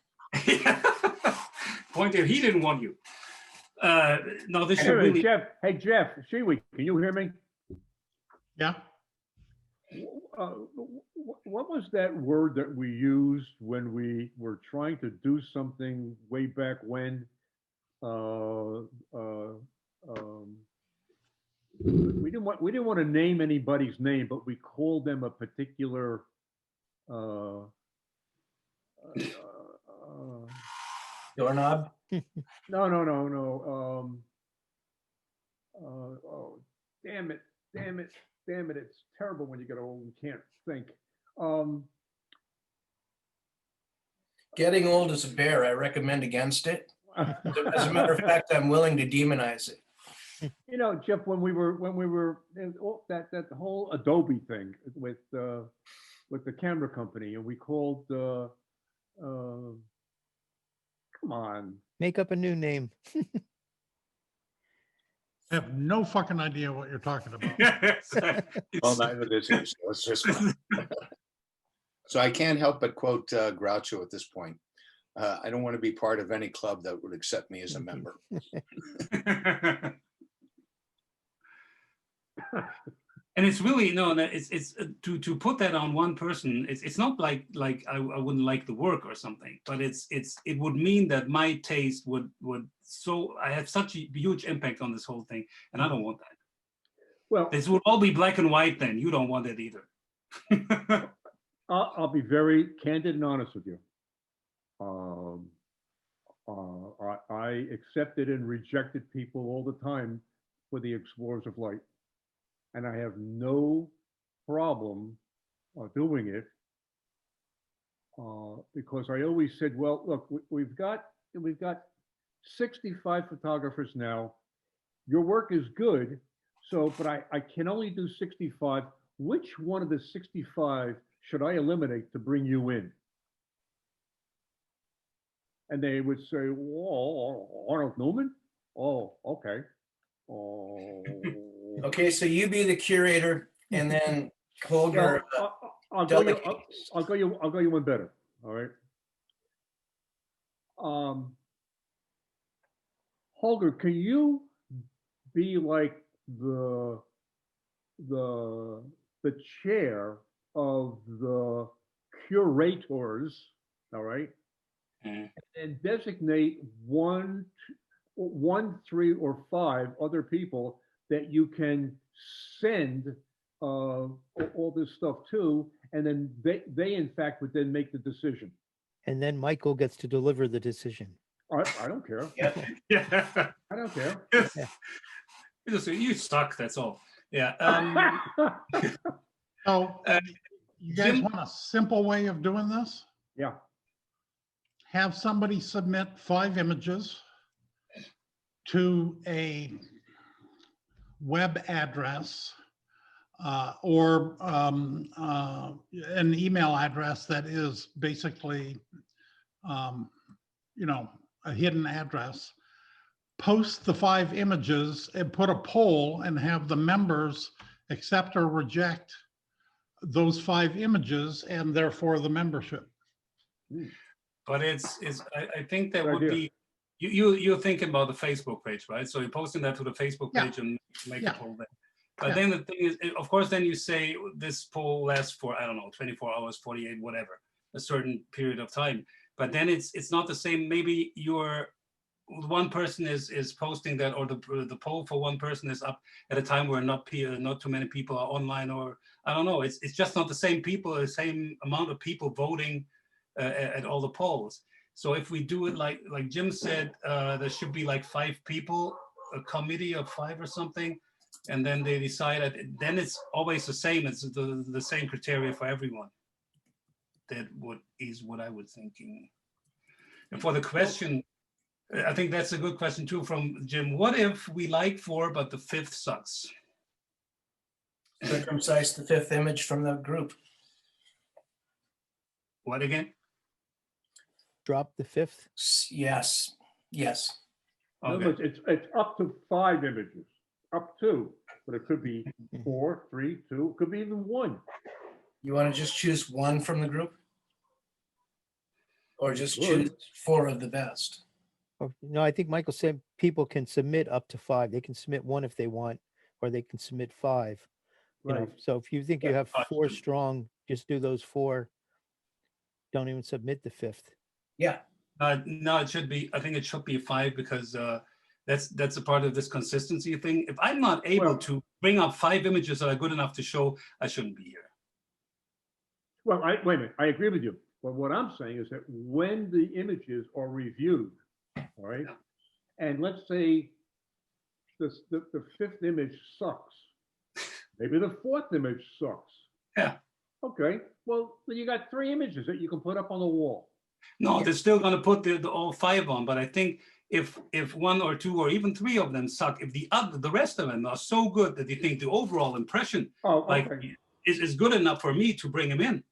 Point there, he didn't want you. No, this should Hey, really. Jeff, Shiwi, can you hear me? Yeah, What was that word that we used when we were trying to do something way back when? We didn't want to name anybody's name, but we called them a particular. Uh, Doorknob? no. Oh, damn it! It's terrible when you get old and can't think. Getting old as a bear, I recommend against it. As a matter of fact, I'm willing to demonize it. You know, Jeff, when we were that whole Adobe thing with the camera company, and we called come on. Make up a new name. I have no fucking idea what you're talking about. Well, neither does he, so it's just fine. So I can't help but quote Groucho at this point. I don't want to be part of any club that would accept me as a member. And it's really it's to put that on one person. It's not like I wouldn't like the work or something, but it would mean that my taste would so I have such a huge impact on this whole thing, and I don't want that. Well, This would all be black and white. Then you don't want it either. I'll be very candid and honest with you. I accepted and rejected people all the time for the Explorers of Light, and I have no problem doing it because I always said, well, look, we've got 65 photographers now. Your work is good, but I can only do 65. Which one of the 65 should I eliminate to bring you in? And they would say, "Whoa, Arnold Newman? Oh, okay. Oh, Okay, so you be the curator and then Holger. I'll go you one better. All right. Holger, can you be like the chair of the curators? All right. And designate one, 3, or 5 other people that you can send all this stuff to, and then they in fact would then make the decision. And then Michael gets to deliver the decision. I don't care. Yeah. I don't care. You suck. That's all. Yeah. So you guys want a simple way of doing this? Yeah. Have somebody submit 5 images to a web address or an email address that is basically, a hidden address. Post the 5 images and put a poll and have the members accept or reject those 5 images and therefore the membership. But I think that would be you're thinking about the Facebook page, right? So you're posting that to the Facebook page and make a poll there. But then the thing is, of course, then you say this poll lasts for, I don't know, 24 hours, 48, whatever, a certain period of time. But then it's not the same. Maybe one person is posting that, or the poll for one person is up at a time where not too many people are online, or I don't know. It's just not the same people, the same amount of people voting at all the polls. So if we do it like Jim said, there should be like 5 people, a committee of 5 or something, and then they decide. Then it's always the same. It's the same criteria for everyone. That is what I was thinking. And for the question, I think that's a good question too from Jim. What if we like 4, but the 5th sucks? Circumcise the 5th image from the group. What again? Drop the 5th? Yes. Okay. It's up to 5 images, up to, but it could be 4, 3, 2, it could be even 1. You want to just choose 1 from the group? Or just choose 4 of the best? No, I think Michael said people can submit up to 5. They can submit 1 if they want, or they can submit 5. You know, Right. so if you think you Yeah, have I 4 see. strong, just do those 4. Don't even submit the 5th. Yeah, No, it should be, I think it should be 5 because that's a part of this consistency thing. If I'm not able Well- to bring up 5 images that are good enough to show, I shouldn't be here. Well, wait a minute, I agree with you. But what I'm saying is that when the images are reviewed, all right? Yeah. And let's say the 5th image sucks. Maybe the 4th image sucks. Yeah. Okay, well, then you got 3 images that you can put up on the wall. No, they're still going to put the all 5 on, but I think if 1 or 2 or even 3 of them suck, if the rest of them are so good that you think the overall impression Oh, like okay. is good enough for me to bring him in,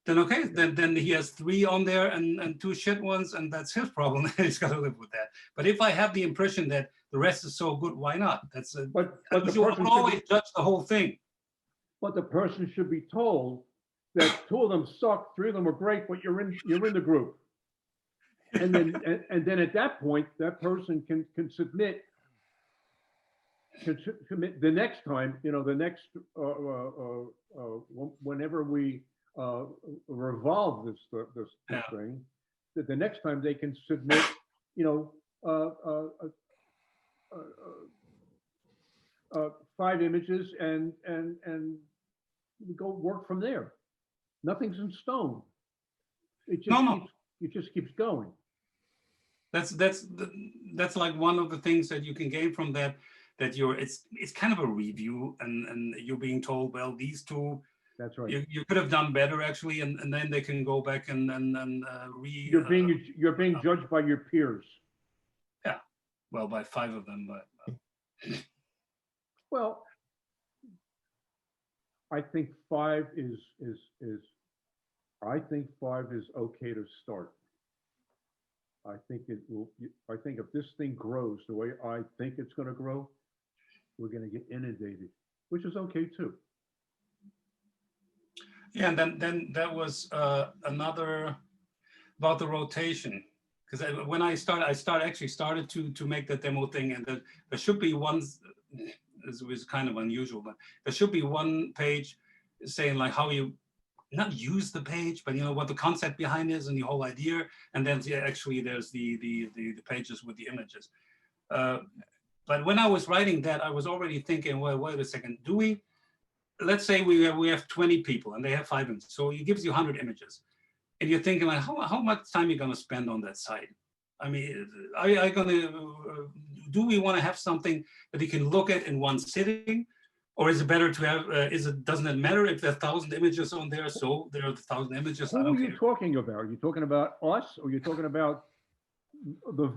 then okay, then he has 3 on there and 2 shit ones, and that's his problem. He's got to live with that. But if I have the impression that the rest is so good, why not? That's a, But the you person will should always be, judge the whole thing. but the person should be told that 2 of them suck, 3 of them are great, but you're in the group. And then at that point, that person can submit the next time, you know, the next whenever we revolve this Yeah. thing, that the next time they can submit, you know, 5 images and we go work from there. Nothing's in stone. It just No. keeps going. That's like one of the things that you can gain from that it's kind of a review and you're being told, well, these 2 That's right. you could have done better actually, and then they can go back and You're being judged by your peers. well, by 5 of them, but Well, I think 5 is okay to start. I think it will. I think if this thing grows the way I think it's going to grow, we're going to get inundated, which is okay too. yeah, and then that was another about the rotation, because when I started to make the demo thing, and there should be one. This was kind of unusual, but there should be one page saying like how you not use the page, but you know what the concept behind is and the whole idea, and then actually there's the pages with the images. But when I was writing that, I was already thinking, well, wait a second, let's say we have 20 people and they have 5 images, so it gives you 100 images, and you're thinking like, how much time are you going to spend on that site? I mean, do we want to have something that you can look at in one sitting? Or is it better to have, doesn't it matter if there are 1,000 images on there? So there are 1,000 images. Who are you talking about? Are you talking about us, or are you talking about the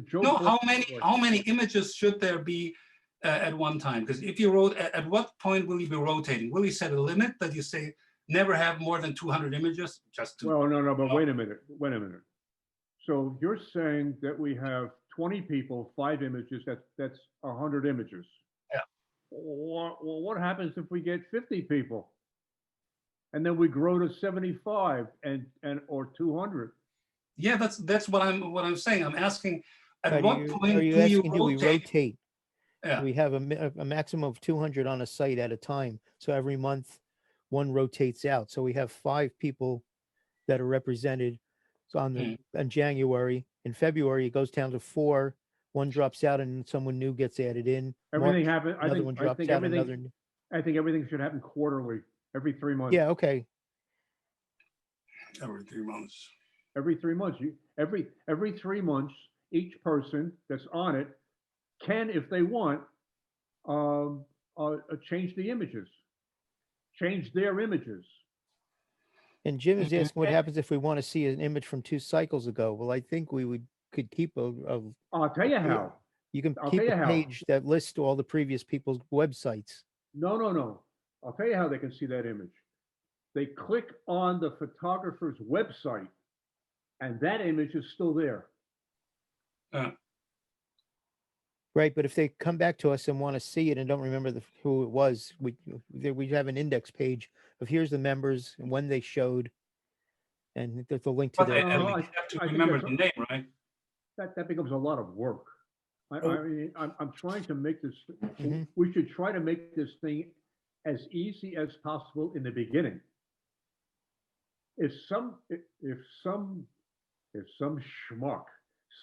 Joe? No, Blow? how many images should there be at one time? Because if you wrote, at what point will you be rotating? Will you set a limit that you say never have more than 200 images? Just to, Well, no, but wait a minute. So you're saying that we have 20 people, 5 images. That's 100 images. Yeah. Well, what happens if we get 50 people, and then we grow to 75 or 200? Yeah, that's what I'm saying. I'm asking, at Are what you point do you asking, do we rotate? rotate? Yeah. We have a maximum of 200 on a site at a time. So every month, one rotates out. So we have 5 people that are represented. So in January, in February, it goes down to 4. One drops out and someone new gets added in. Everything March, happens. another one drops out, another. I think everything should happen quarterly, every 3 months. Yeah, okay. Every 3 months. Every 3 months. Every 3 months, each person that's on it can, if they want, change the images, change their images. And Jim is asking what happens if we want to see an image from 2 cycles ago. Well, I think could keep I'll tell you how. you can I'll keep tell you a how. page that lists all the previous people's websites. No. I'll tell you how they can see that image. They click on the photographer's website, and that image is still there. Right, but if they come back to us and want to see it and don't remember who it was, we have an index page of here's the members and when they showed, and there's a link to But their. at No, least I you have to think remember that's the name, right? That becomes a lot of work. I mean, I'm trying to make this. Mhm. We should try to make this thing as easy as possible in the beginning. If some schmuck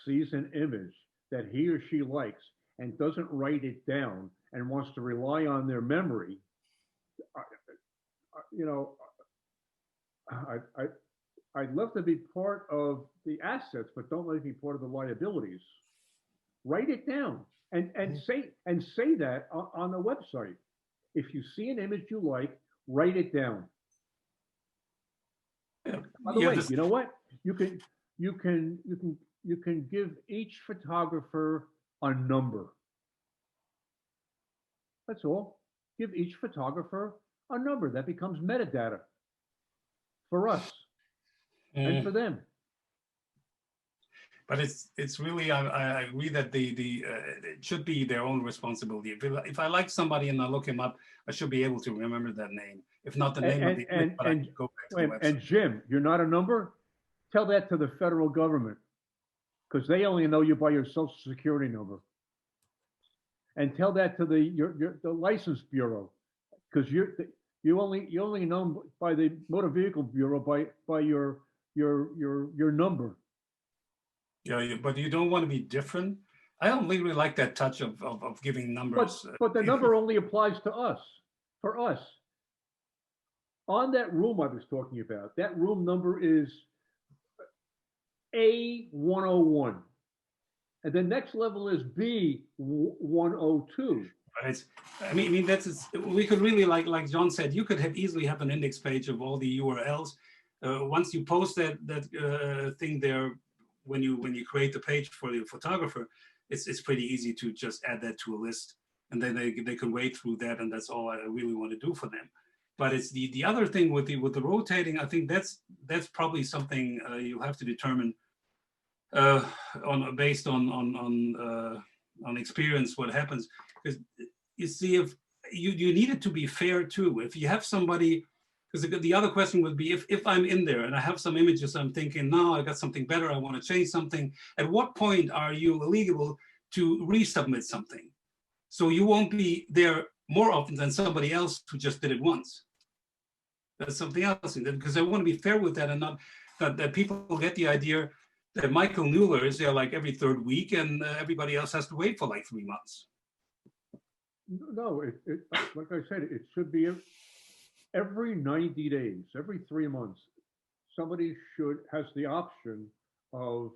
sees an image that he or she likes and doesn't write it down and wants to rely on their memory, you know, I'd love to be part of the assets, but don't let it be part of the liabilities. Write it down and say that on the website. If you see an image you like, write it down. By the way, you know what? You can give each photographer a number. That's all. Give each photographer a number. That becomes metadata for us and for them. But it's really, I agree that it should be their own responsibility. If I like somebody and I look him up, I should be able to remember that name. If not the name of the image, but I can go back to the website. And Jim, you're not a number? Tell that to the federal government, because they only know you by your social security number. And tell that to the license bureau, because you only know by the motor vehicle bureau by your number. Yeah, but you don't want to be different. I don't really like that touch of giving numbers. But the number only applies to us, for us. On that room I was talking about, that room number is A101. And the next level is B102. Right. I mean, we could really, like John said, you could easily have an index page of all the URLs. Once you post that thing there, when you create the page for the photographer, it's pretty easy to just add that to a list, and then they can wade through that, and that's all I really want to do for them. But it's the other thing with the rotating. I think that's probably something you'll have to determine based on experience what happens, because you see, if you need it to be fair too. If you have somebody, because the other question would be, if I'm in there and I have some images, I'm thinking, no, I got something better, I want to change something. At what point are you eligible to resubmit something? So you won't be there more often than somebody else who just did it once. That's something else, because I want to be fair with that, and not that people get the idea that Michael Mueller is there like every third week and everybody else has to wait for like 3 months. No, like I said, it should be every 90 days, every 3 months, somebody has the option of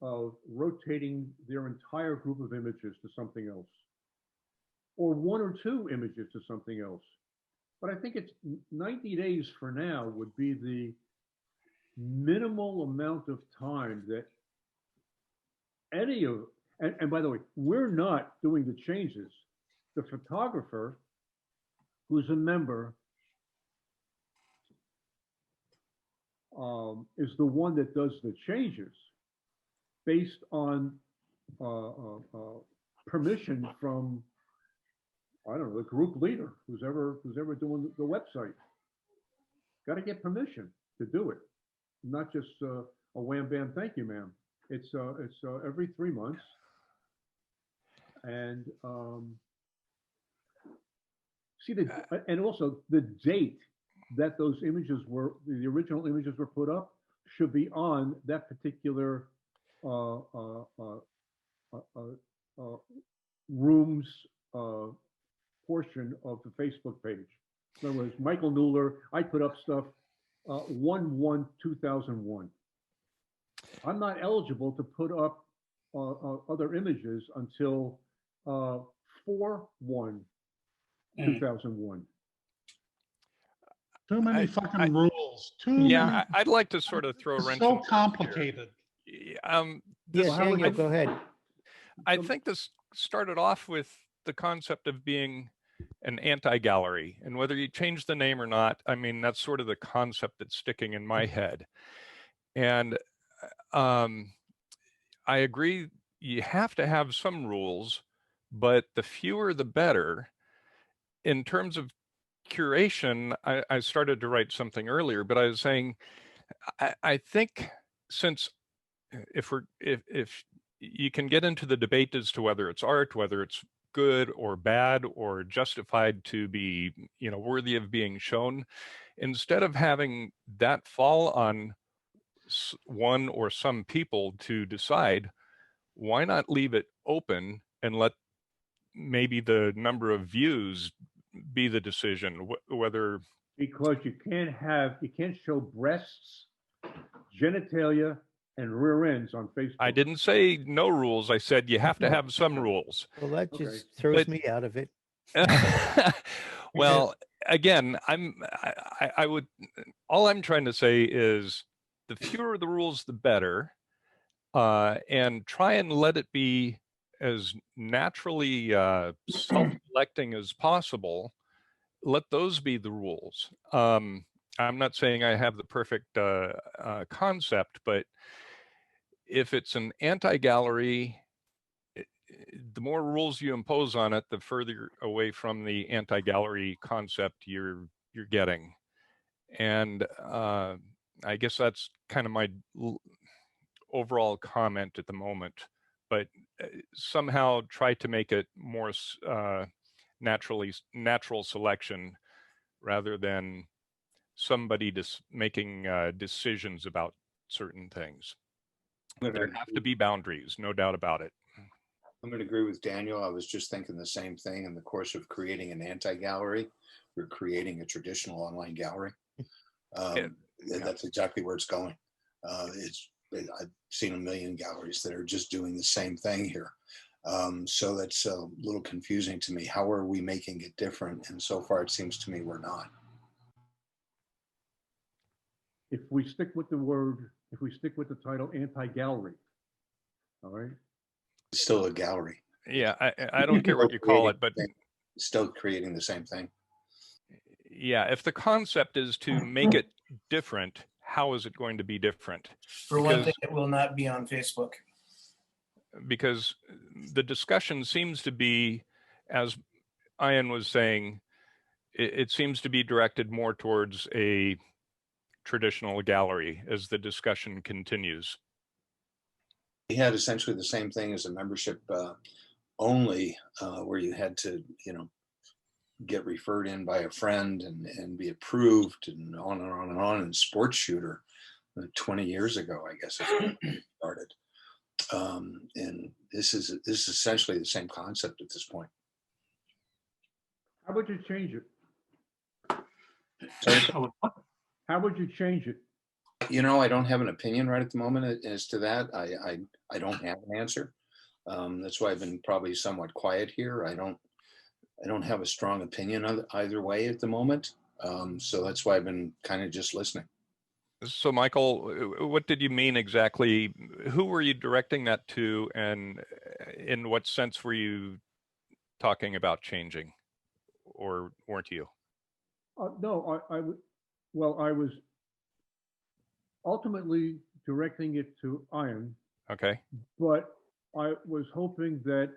rotating their entire group of images to something else, or 1 or 2 images to something else. But I think it's 90 days for now would be the minimal amount of time that any of, and by the way, we're not doing the changes. The photographer who's a member is the one that does the changes based on permission from, I don't know, the group leader, who's ever doing the website. Got to get permission to do it, not just a wham bam, thank you, ma'am. It's every 3 months, and and also the date that those images were, the original images were put up, should be on that particular room's portion of the Facebook page. In other words, Michael Mueller, I put up stuff 1/1/2001. I'm not eligible to put up other images until 4/1/2001. Too many fucking rules. Yeah, I'd like to sort of throw a wrench. So complicated. Yes, Well, Daniel, go ahead. I think this started off with the concept of being an anti-gallery, and whether you change the name or not, I mean, that's sort of the concept that's sticking in my head. And I agree, you have to have some rules, but the fewer the better. In terms of curation, I started to write something earlier, but I was saying, I think since if you can get into the debate as to whether it's art, whether it's good or bad or justified to be, worthy of being shown. Instead of having that fall on one or some people to decide, why not leave it open and let maybe the number of views be the decision, whether. Because you can't show breasts, genitalia, and rear ends on Facebook. I didn't say no rules. I said you have to have some rules. Well, that Okay. just throws But- me out of it. Well, again, I would, all I'm trying to say is the fewer the rules, the better. And try and let it be as naturally self-selecting as possible. Let those be the rules. I'm not saying I have the perfect concept, but if it's an anti-gallery, the more rules you impose on it, the further away from the anti-gallery concept you're getting. And I guess that's kind of my overall comment at the moment, but somehow try to make it more natural selection rather than somebody making decisions about certain things. There have to be boundaries, no doubt about it. I'm going to agree with Daniel. I was just thinking the same thing. In the course of creating an anti-gallery, we're creating a traditional online gallery. That's exactly where it's going. I've seen a million galleries that are just doing the same thing here. So that's a little confusing to me. How are we making it different? And so far, it seems to me we're not. If we stick with the title anti-gallery, all right? It's still a gallery. Yeah, I don't care what you call it, but Still creating the same thing. yeah, if the concept is to make it different, how is it going to be different? For one thing, it will not be on Facebook. Because the discussion seems to be, as Ian was saying, it seems to be directed more towards a traditional gallery as the discussion continues. We had essentially the same thing as a membership only, where you had to, get referred in by a friend and be approved and on and on and on. And Sports Shooter 20 years ago, I guess, it started. And this is essentially the same concept at this point. How would you change it? So, How would you change it? I don't have an opinion right at the moment as to that. I don't have an answer. That's why I've been probably somewhat quiet here. I don't have a strong opinion either way at the moment. So that's why I've been kind of just listening. So Michael, what did you mean exactly? Who were you directing that to, and in what sense were you talking about changing, or weren't you? No, I was ultimately directing it to Ian, Okay. but I was hoping that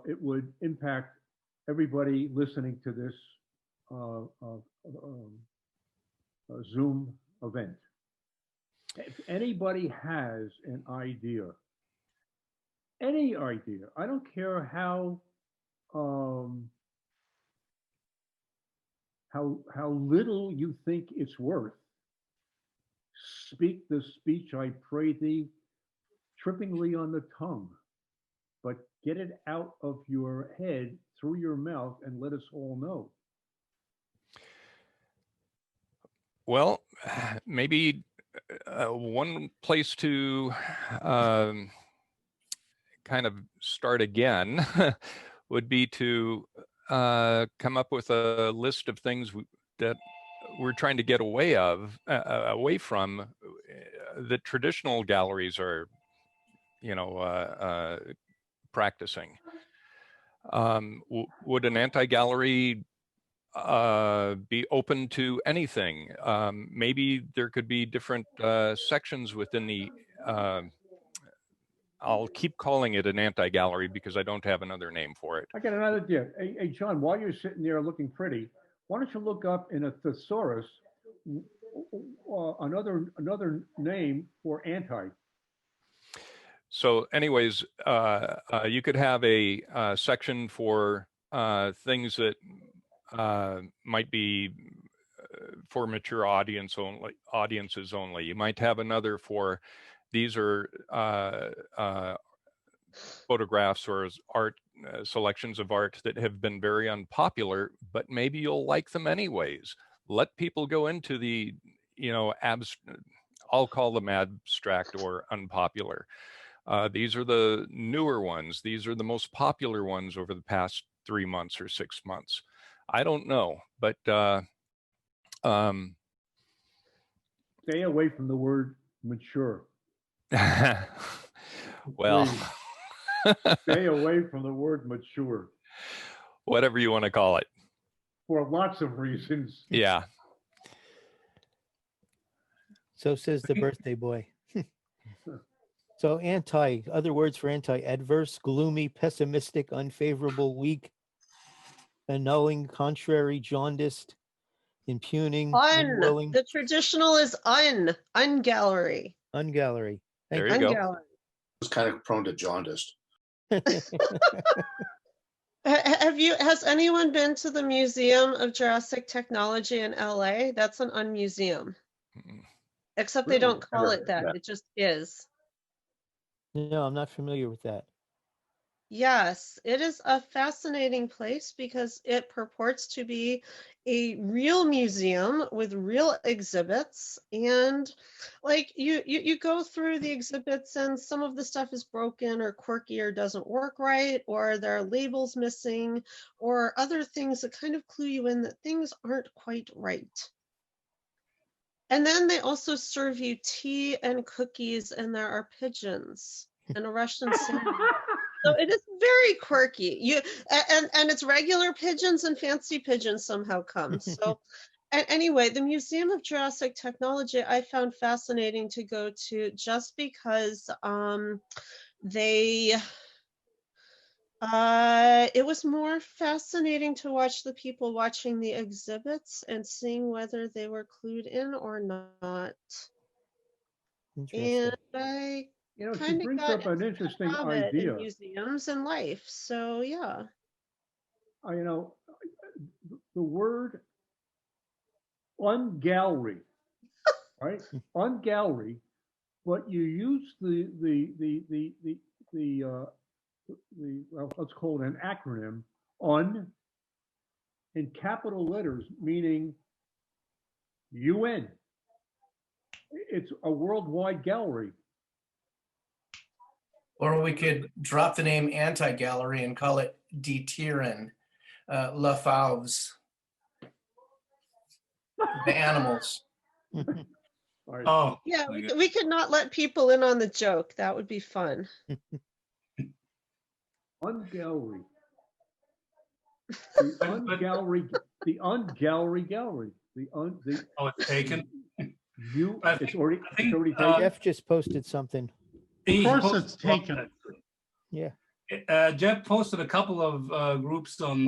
it would impact everybody listening to this Zoom event. If anybody has an idea, any idea, I don't care how little you think it's worth, speak the speech I pray thee, trippingly on the tongue, but get it out of your head through your mouth and let us all know. Well, maybe one place to kind of start again would be to come up with a list of things that we're trying to get away from that traditional galleries are, practicing. Would an anti-gallery be open to anything? Maybe there could be different sections within the, I'll keep calling it an anti-gallery because I don't have another name for it. I got another idea. Hey, John, while you're sitting there looking pretty, why don't you look up in a thesaurus another name for anti? So anyways, you could have a section for things that might be for mature audiences only. You might have another for these are photographs or art selections of art that have been very unpopular, but maybe you'll like them anyways. Let people go into the, I'll call them abstract or unpopular. These are the newer ones. These are the most popular ones over the past 3 months or 6 months. I don't know, but Stay away from the word mature. well, Stay away from the word mature whatever you want to call it. for lots of reasons. Yeah. So says the birthday boy. So other words for anti, adverse, gloomy, pessimistic, unfavorable, weak, annulling, contrary, jaundiced, impugning, unwilling, The traditional is ungallery. ungallery. There you go. Ungallery. It's kind of prone to jaundice. Has anyone been to the Museum of Jurassic Technology in LA? That's an unmuseum. Mm. Except they Really? don't call Never it heard that. that. It just is. No, I'm not familiar with that. Yes, it is a fascinating place because it purports to be a real museum with real exhibits, and like you go through the exhibits and some of the stuff is broken or quirky or doesn't work right, or there are labels missing or other things that kind of clue you in that things aren't quite right. And then they also serve you tea and cookies, and there are pigeons and a Russian sandwich. So it is very quirky. And it's regular pigeons and fancy pigeons somehow come. So anyway, the Museum of Jurassic Technology I found fascinating to go to just because it was more fascinating to watch the people watching the exhibits and seeing whether they were clued in or not. Interesting. And I You know, she kind of brings got up an interesting Hobbit in idea. museums and life. So yeah. You know, the word ungallery, right? Ungallery, but you use well, let's call it an acronym, in capital letters, meaning UN. It's a worldwide gallery. Or we could drop the name anti-gallery and call it Detieren, La Fauves, the animals. All right. Oh, Yeah, my we, God. we could not let people in on the joke. That would be fun. Ungallery. But- The ungallery gallery. Oh, it's taken. I think- It's already I think, taken. Jeff just posted something. He course posted it's a lot, taken. actually. Yeah. Jeff posted a couple of groups on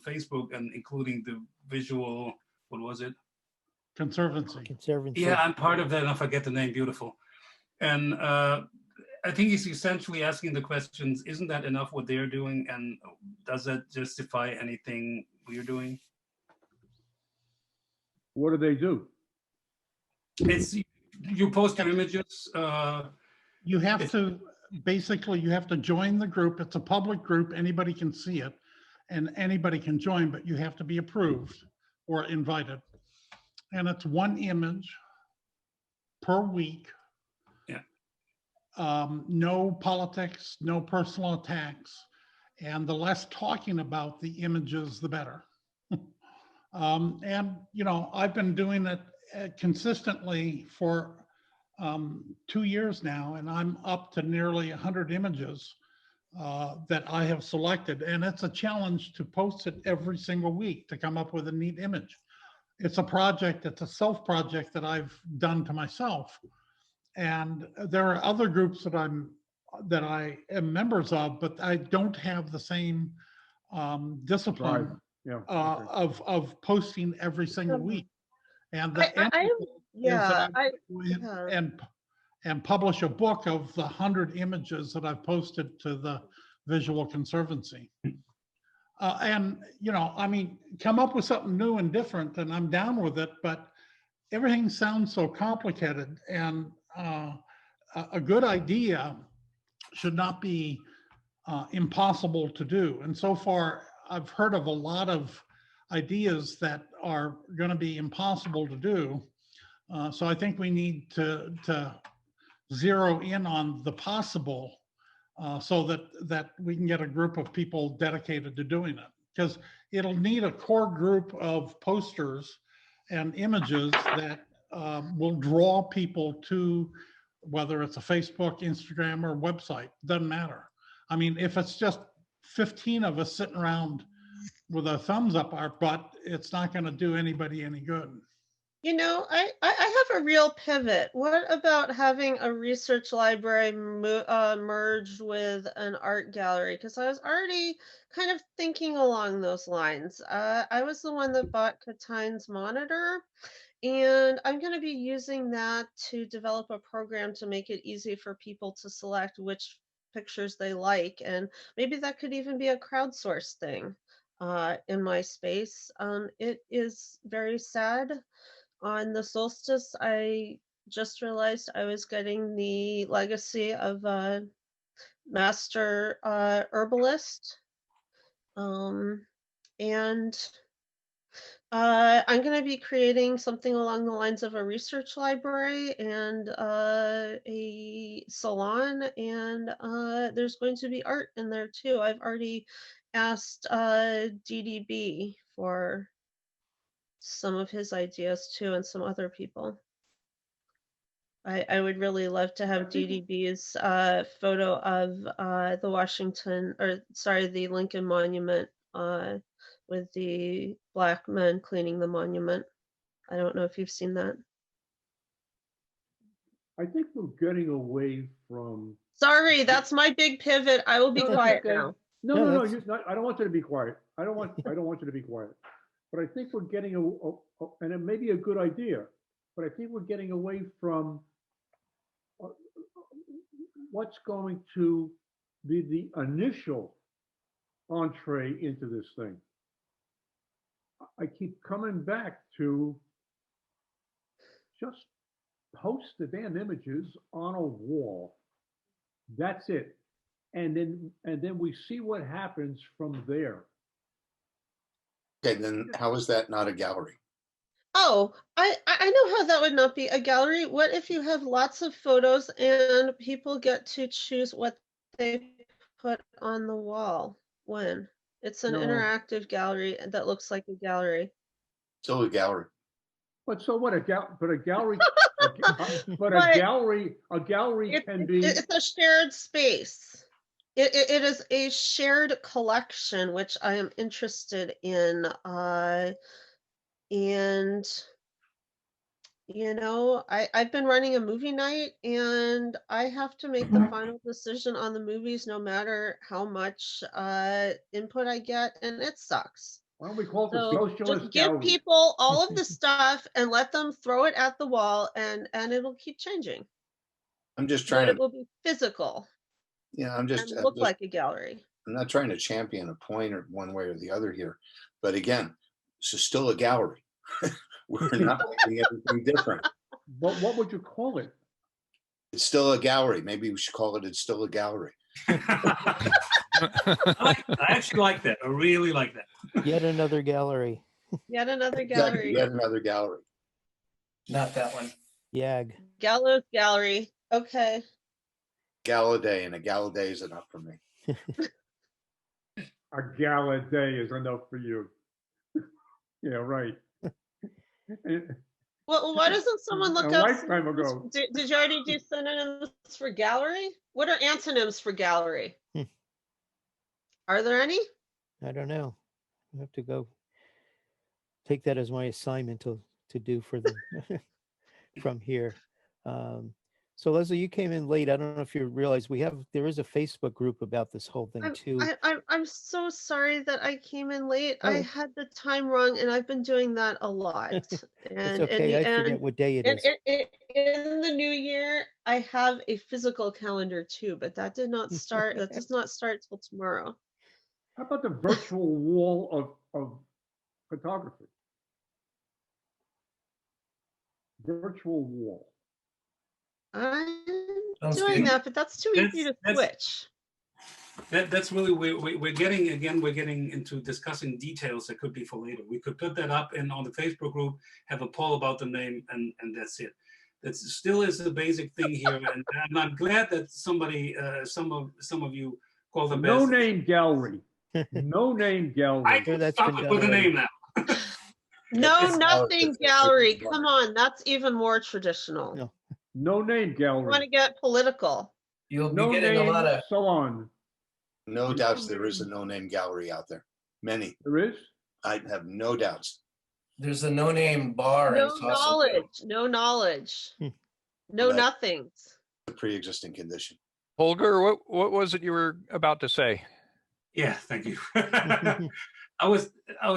Facebook, and including the visual. What was it? Conservancy. Conservancy. Yeah, I'm part of that, and I forget the name. Beautiful. And I think he's essentially asking the questions: isn't that enough what they're doing, and does that justify anything we're doing? What do they do? It's you post your images. You have to, basically, you have to join the group. It's a public group. Anybody can see it and anybody can join, but you have to be approved or invited. And it's one image per week. Yeah. No politics, no personal attacks. And the less talking about the images, the better. And, you know, I've been doing it consistently for 2 years now, and I'm up to nearly 100 images that I have selected. And it's a challenge to post it every single week to come up with a neat image. It's a project, it's a self project that I've done to myself. And there are other groups that I am members of, but I don't have the same discipline Drive. Yeah. of posting every single week. And the I end am, result is that yeah, I go in yeah. and publish a book of the 100 images that I've posted to the Visual Conservancy. And, you know, I mean, come up with something new and different, and I'm down with it, but everything sounds so complicated, and a good idea should not be impossible to do. And so far, I've heard of a lot of ideas that are going to be impossible to do. So I think we need to zero in on the possible, so that we can get a group of people dedicated to doing it. Because it'll need a core group of posters and images that will draw people to, whether it's a Facebook, Instagram, or website, doesn't matter. I mean, if it's just 15 of us sitting around with a thumbs up our butt, it's not going to do anybody any good. You know, I have a real pivot. What about having a research library merged with an art gallery? Because I was already kind of thinking along those lines. I was the one that bought Katine's monitor, and I'm going to be using that to develop a program to make it easy for people to select which pictures they like. And maybe that could even be a crowdsourced thing in my space. It is very sad. On the solstice, I just realized I was getting the legacy of a master herbalist. And I'm going to be creating something along the lines of a research library and a salon, and there's going to be art in there too. I've already asked DDB for some of his ideas too, and some other people. I would really love to have DDB's photo of the the Lincoln Monument with the black men cleaning the monument. I don't know if you've seen that. I think we're getting away from. Sorry, that's my big pivot. I will be No, that's quiet okay. now. No, No, no, no, that's- you're not, I don't want you to be quiet. I don't want you to be quiet. But I think we're getting, and it may be a good idea, but I think we're getting away from what's going to be the initial entree into this thing. I keep coming back to just post the damn images on a wall. That's it. And then we see what happens from there. Okay, then how is that not a gallery? Oh, I know how that would not be a gallery. What if you have lots of photos and people get to choose what they put on the wall when? It's an No. interactive gallery that looks like a gallery. Still a gallery. But so what? But a gallery, but But a gallery can be. It's a shared space. It is a shared collection, which I am interested in. And you know, I've been running a movie night, and I have to make the final decision on the movies no matter how much input I get, and it sucks. Why don't we call it the So socialist just give gallery? people all of the stuff and let them throw it at the wall, and it'll keep changing. I'm just But trying it to, will be physical yeah, and look like a gallery. I'm not trying to champion a point or one way or the other here. But again, this is still a gallery. We're not making everything different. But what would you call it? It's still a gallery. Maybe we should call it, it's still a gallery. I actually like that. I really like that. Yet another gallery. Yet another Exactly, gallery. yet another gallery. Not that one. Yag. Gallows Gallery. Okay. Gala day, and a gala day is enough for me. A gala day is enough for you. Yeah, right. Well, why doesn't someone look A up? lifetime ago. Did you already do synonyms for gallery? What are antonyms for gallery? Are there any? I don't know. I have to go take that as my assignment to do for the from here. So Leslie, you came in late. I don't know if you realize there is a Facebook group about this whole thing too. I'm so sorry that I came in late. I Oh. had the time wrong, and I've been doing that a lot. It's And okay. I forget what day it and is. in the new year, I have a physical calendar too, but that did not start. That does not start till tomorrow. How about the virtual wall of photography? Virtual wall. I'm Sounds doing good. that, but that's too easy to switch. That's really, we're getting into discussing details that could be for later. We could put that up on the Facebook group, have a poll about the name, and that's it. That still is the basic thing here, and I'm glad that somebody, some of you call the No best. name gallery. No name gallery. I Sure, can that's stop been it done with a already. name now. No, It's nothing it's gallery. different. Come on, that's even more traditional. No. No name You want to gallery. get political? You'll be No getting a name lot of, salon. No doubts there is a no-name gallery out there. Many. There is? I have no doubts. there's a no-name bar in No Sausalito. knowledge. No knowledge. Hmm. No That- nothings. The pre-existing condition. Holger, what was it you were about to say? Yeah, thank you. I was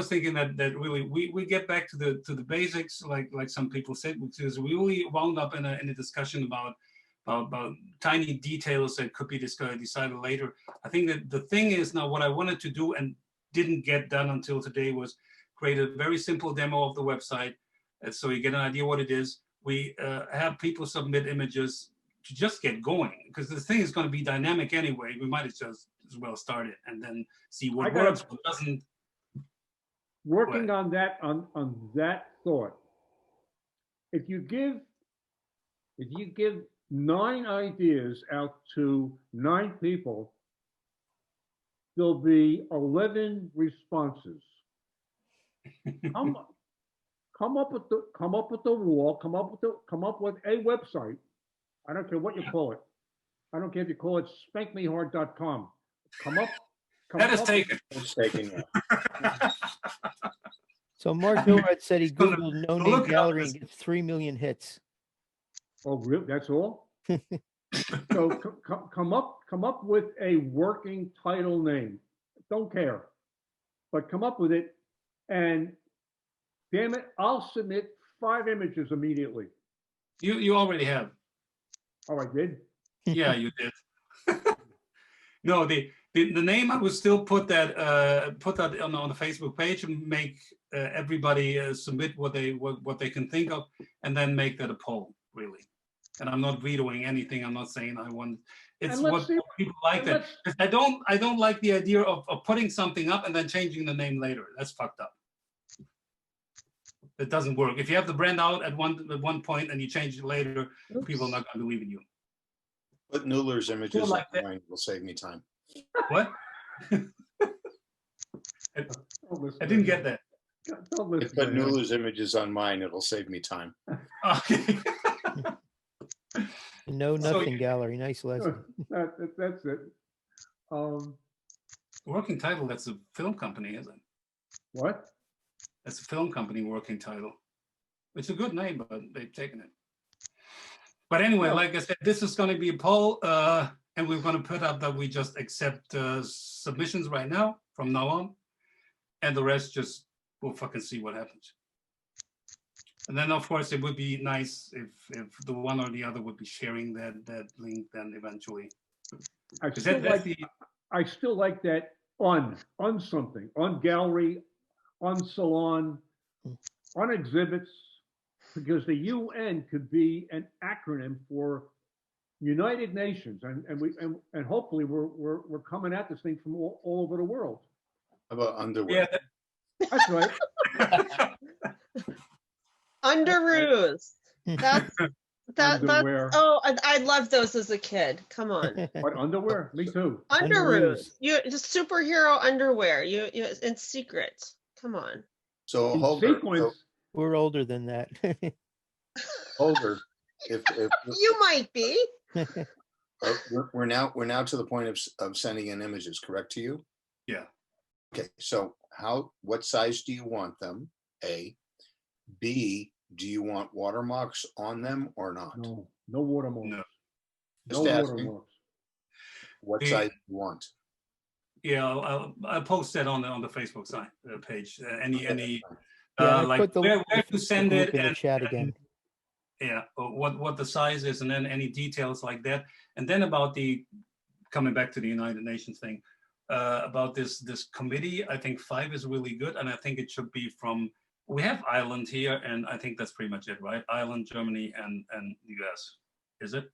thinking that really we get back to the basics, like some people said, which is we really wound up in a discussion about tiny details that could be decided later. I think that the thing is now what I wanted to do and didn't get done until today was create a very simple demo of the website, so you get an idea what it is. We have people submit images to just get going, because the thing is going to be dynamic anyway. We might as well start it and then see I what gotta- works, what doesn't. Working on that, on that thought. If you give 9 ideas out to 9 people, there'll be 11 responses. Come up with the wall, come up with a website. I don't care what you call it. I don't care if you call it spankmehard.com. Come That is up- taken. It's taken, yeah. So Mark Milrad said he gonna Googled no look name it up gallery as- and gets 3 million hits. Oh, really? That's all? So come up with a working title name. Don't care, but come up with it, and damn it, I'll submit 5 images immediately. You already have. Oh, I did? Yeah, you did. No, the name I would still put that on the Facebook page and make everybody submit what they can think of, and then make that a poll, really. And I'm not vetoing anything. I'm not saying I want. It's And let's what see- people like and that. let's- 'Cause I don't like the idea of putting something up and then changing the name later. That's fucked up. It doesn't work. If you have the brand out at one point and you change it later, people are not going to believe in you. Put Newler's images like on mine, will save me time. What? Don't listen I to didn't him. get that. Don't If listen put to him. Newler's images on mine, it'll save me time. Okay. No So nothing gallery. Nice Leslie. That's it. Working title, that's a film company, isn't it? What? That's a film company working title. It's a good name, but they've taken it. But anyway, No. like I said, this is going to be a poll, and we're going to put up that we just accept submissions right now, from now on. And the rest just, we'll fucking see what happens. And then, of course, it would be nice if the one or the other would be sharing that link then eventually. I 'Cause still that's like, I still like that on something, on gallery, on salon, on exhibits, because the UN could be an acronym for United Nations, and hopefully we're coming at this thing from all over the world. How about underwear? Yeah, That's right. Underoos. That's that's Underwear. oh, I loved those as a kid. Come on. What, underwear? Me too. Underoos. You just superhero underwear. You in secret. Come on. So In Holger, sequence, We're older than that. Holger, if You might be. we're now to the point of sending in images, correct to you? Yeah. Okay, so what size do you want them? A. B, do you want watermarks on them or not? no, No watermarks. No. No Just asking. watermarks. What The- size you want. Yeah, I'll post that on the Facebook site page. Any Yeah, and I like put the where the to send group it in the and chat again. yeah, what the size is, and then any details like that. And then about the coming back to the United Nations thing, about this committee, I think 5 is really good, and I think it should be from. We have Ireland here, and I think that's pretty much it, right? Ireland, Germany, and the US. Is it?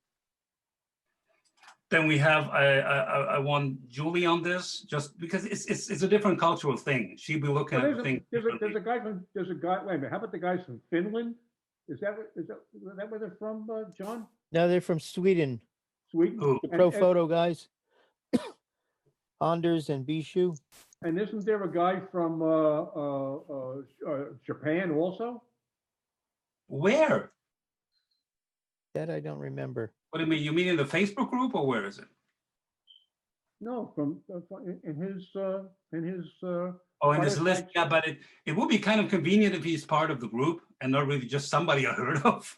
Then we have I want Julie on this just because it's a different cultural thing. She'll be looking Well, at the thing. there's a guy wait a minute, how about the guys from Finland? Is that where they're from, John? No, they're from Sweden. Sweden? Who? The pro photo guys. Anders and Bishu. And isn't there a guy from Japan also? Where? That I don't remember. What do you mean? You mean in the Facebook group, or where is it? No, in his Oh, in this Fireside list, yeah, but it would be kind of convenient if he's part of the group and not really just somebody I heard of.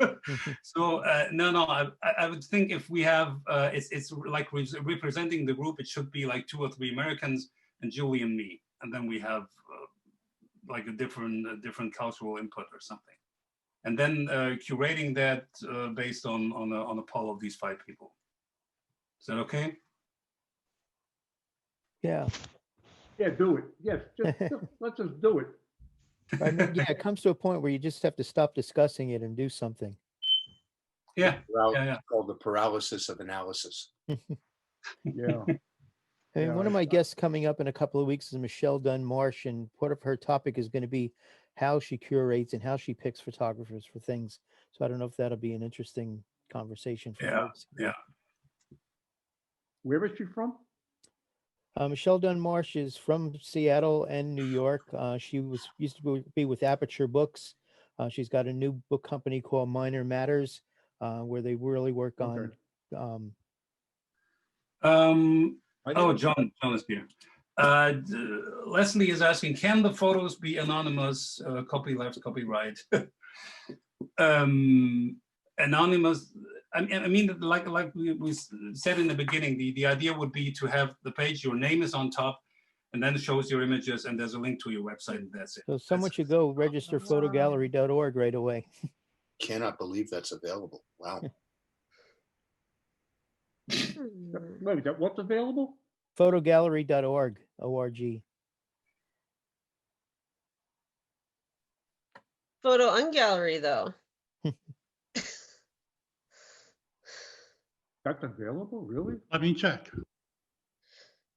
So no, I would think if we have it's like representing the group, it should be like 2 or 3 Americans and Julie and me, and then we have like a different cultural input or something, and then curating that based on a poll of these 5 people. Is that okay? Yeah. Yeah, do it. Yes, let's just do it. I mean, yeah, it comes to a point where you just have to stop discussing it and do something. Yeah. It's called the paralysis of analysis. Yeah. I mean, Yeah, one of my guests coming up in a couple of weeks is Michelle Dunn Marsh, and part of her topic is going to be how she curates and how she picks photographers for things. So I don't know if that'll be an interesting conversation for folks. Yeah. Where is she from? Michelle Dunn Marsh is from Seattle and New York. She used to be with Aperture Books. She's got a new book company called Minor Matters, where they really work on. Oh, John is here. Leslie is asking, can the photos be anonymous? Copy left, copy right. Anonymous. I mean, like we said in the beginning, the idea would be to have the page, your name is on top, and then it shows your images, and there's a link to your website, and that's it. So someone should go register photogallery.org right away. Cannot believe that's available. Wow. Wait, what's available? Photogallery.org, O-R-G. Photo Ungallery, though. That's available, really? Let me check.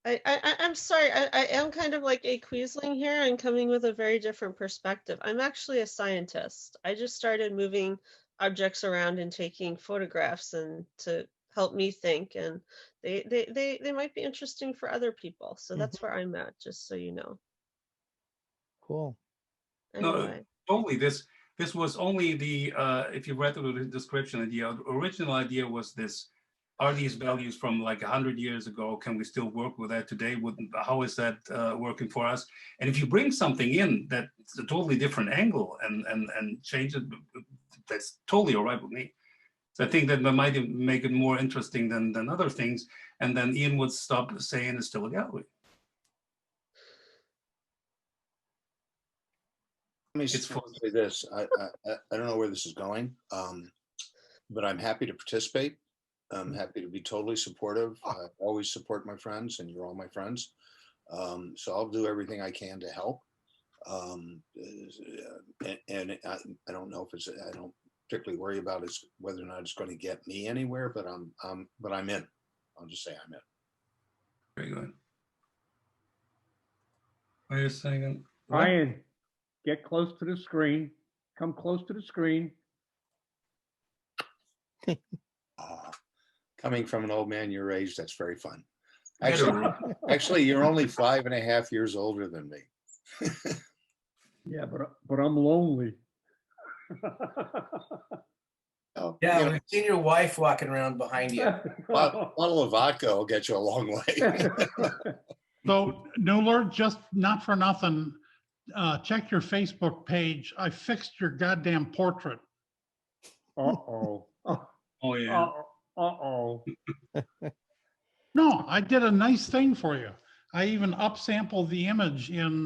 I'm sorry. I am kind of like a Queasling here and coming with a very different perspective. I'm actually a scientist. I just started moving objects around and taking photographs and to help me think, and they might be interesting for other people. So that's where I'm at, just so you know. Cool. Anyway. No, totally. This was only the if you read the description, the original idea was this: are these values from like 100 years ago? Can we still work with that today? How is that working for us? And if you bring something in that's a totally different angle and change it, that's totally all right with me. So I think that might make it more interesting than other things. And then Ian would stop saying it's still a gallery. Let me say this. I don't know where this is going, but I'm happy to participate. I'm happy to be totally supportive. I always support my friends, and you're all my friends. So I'll do everything I can to help. And I don't know if it's, I don't particularly worry about is whether or not it's going to get me anywhere, but I'm in. I'll just say I'm in. Very good. Wait a second. Ryan, get close to the screen. Come close to the screen. Coming from an old man your age, that's very fun. Actually, you're only 5.5 years older than me. Yeah, but I'm lonely. Oh, Yeah, you know, we've seen your wife walking around behind you. bottle of vodka will get you a long way. So Newler, just not for nothing, check your Facebook page. I fixed your goddamn portrait. Uh-oh. Oh, yeah. Uh-oh. No, I did a nice thing for you. I even upsampled the image in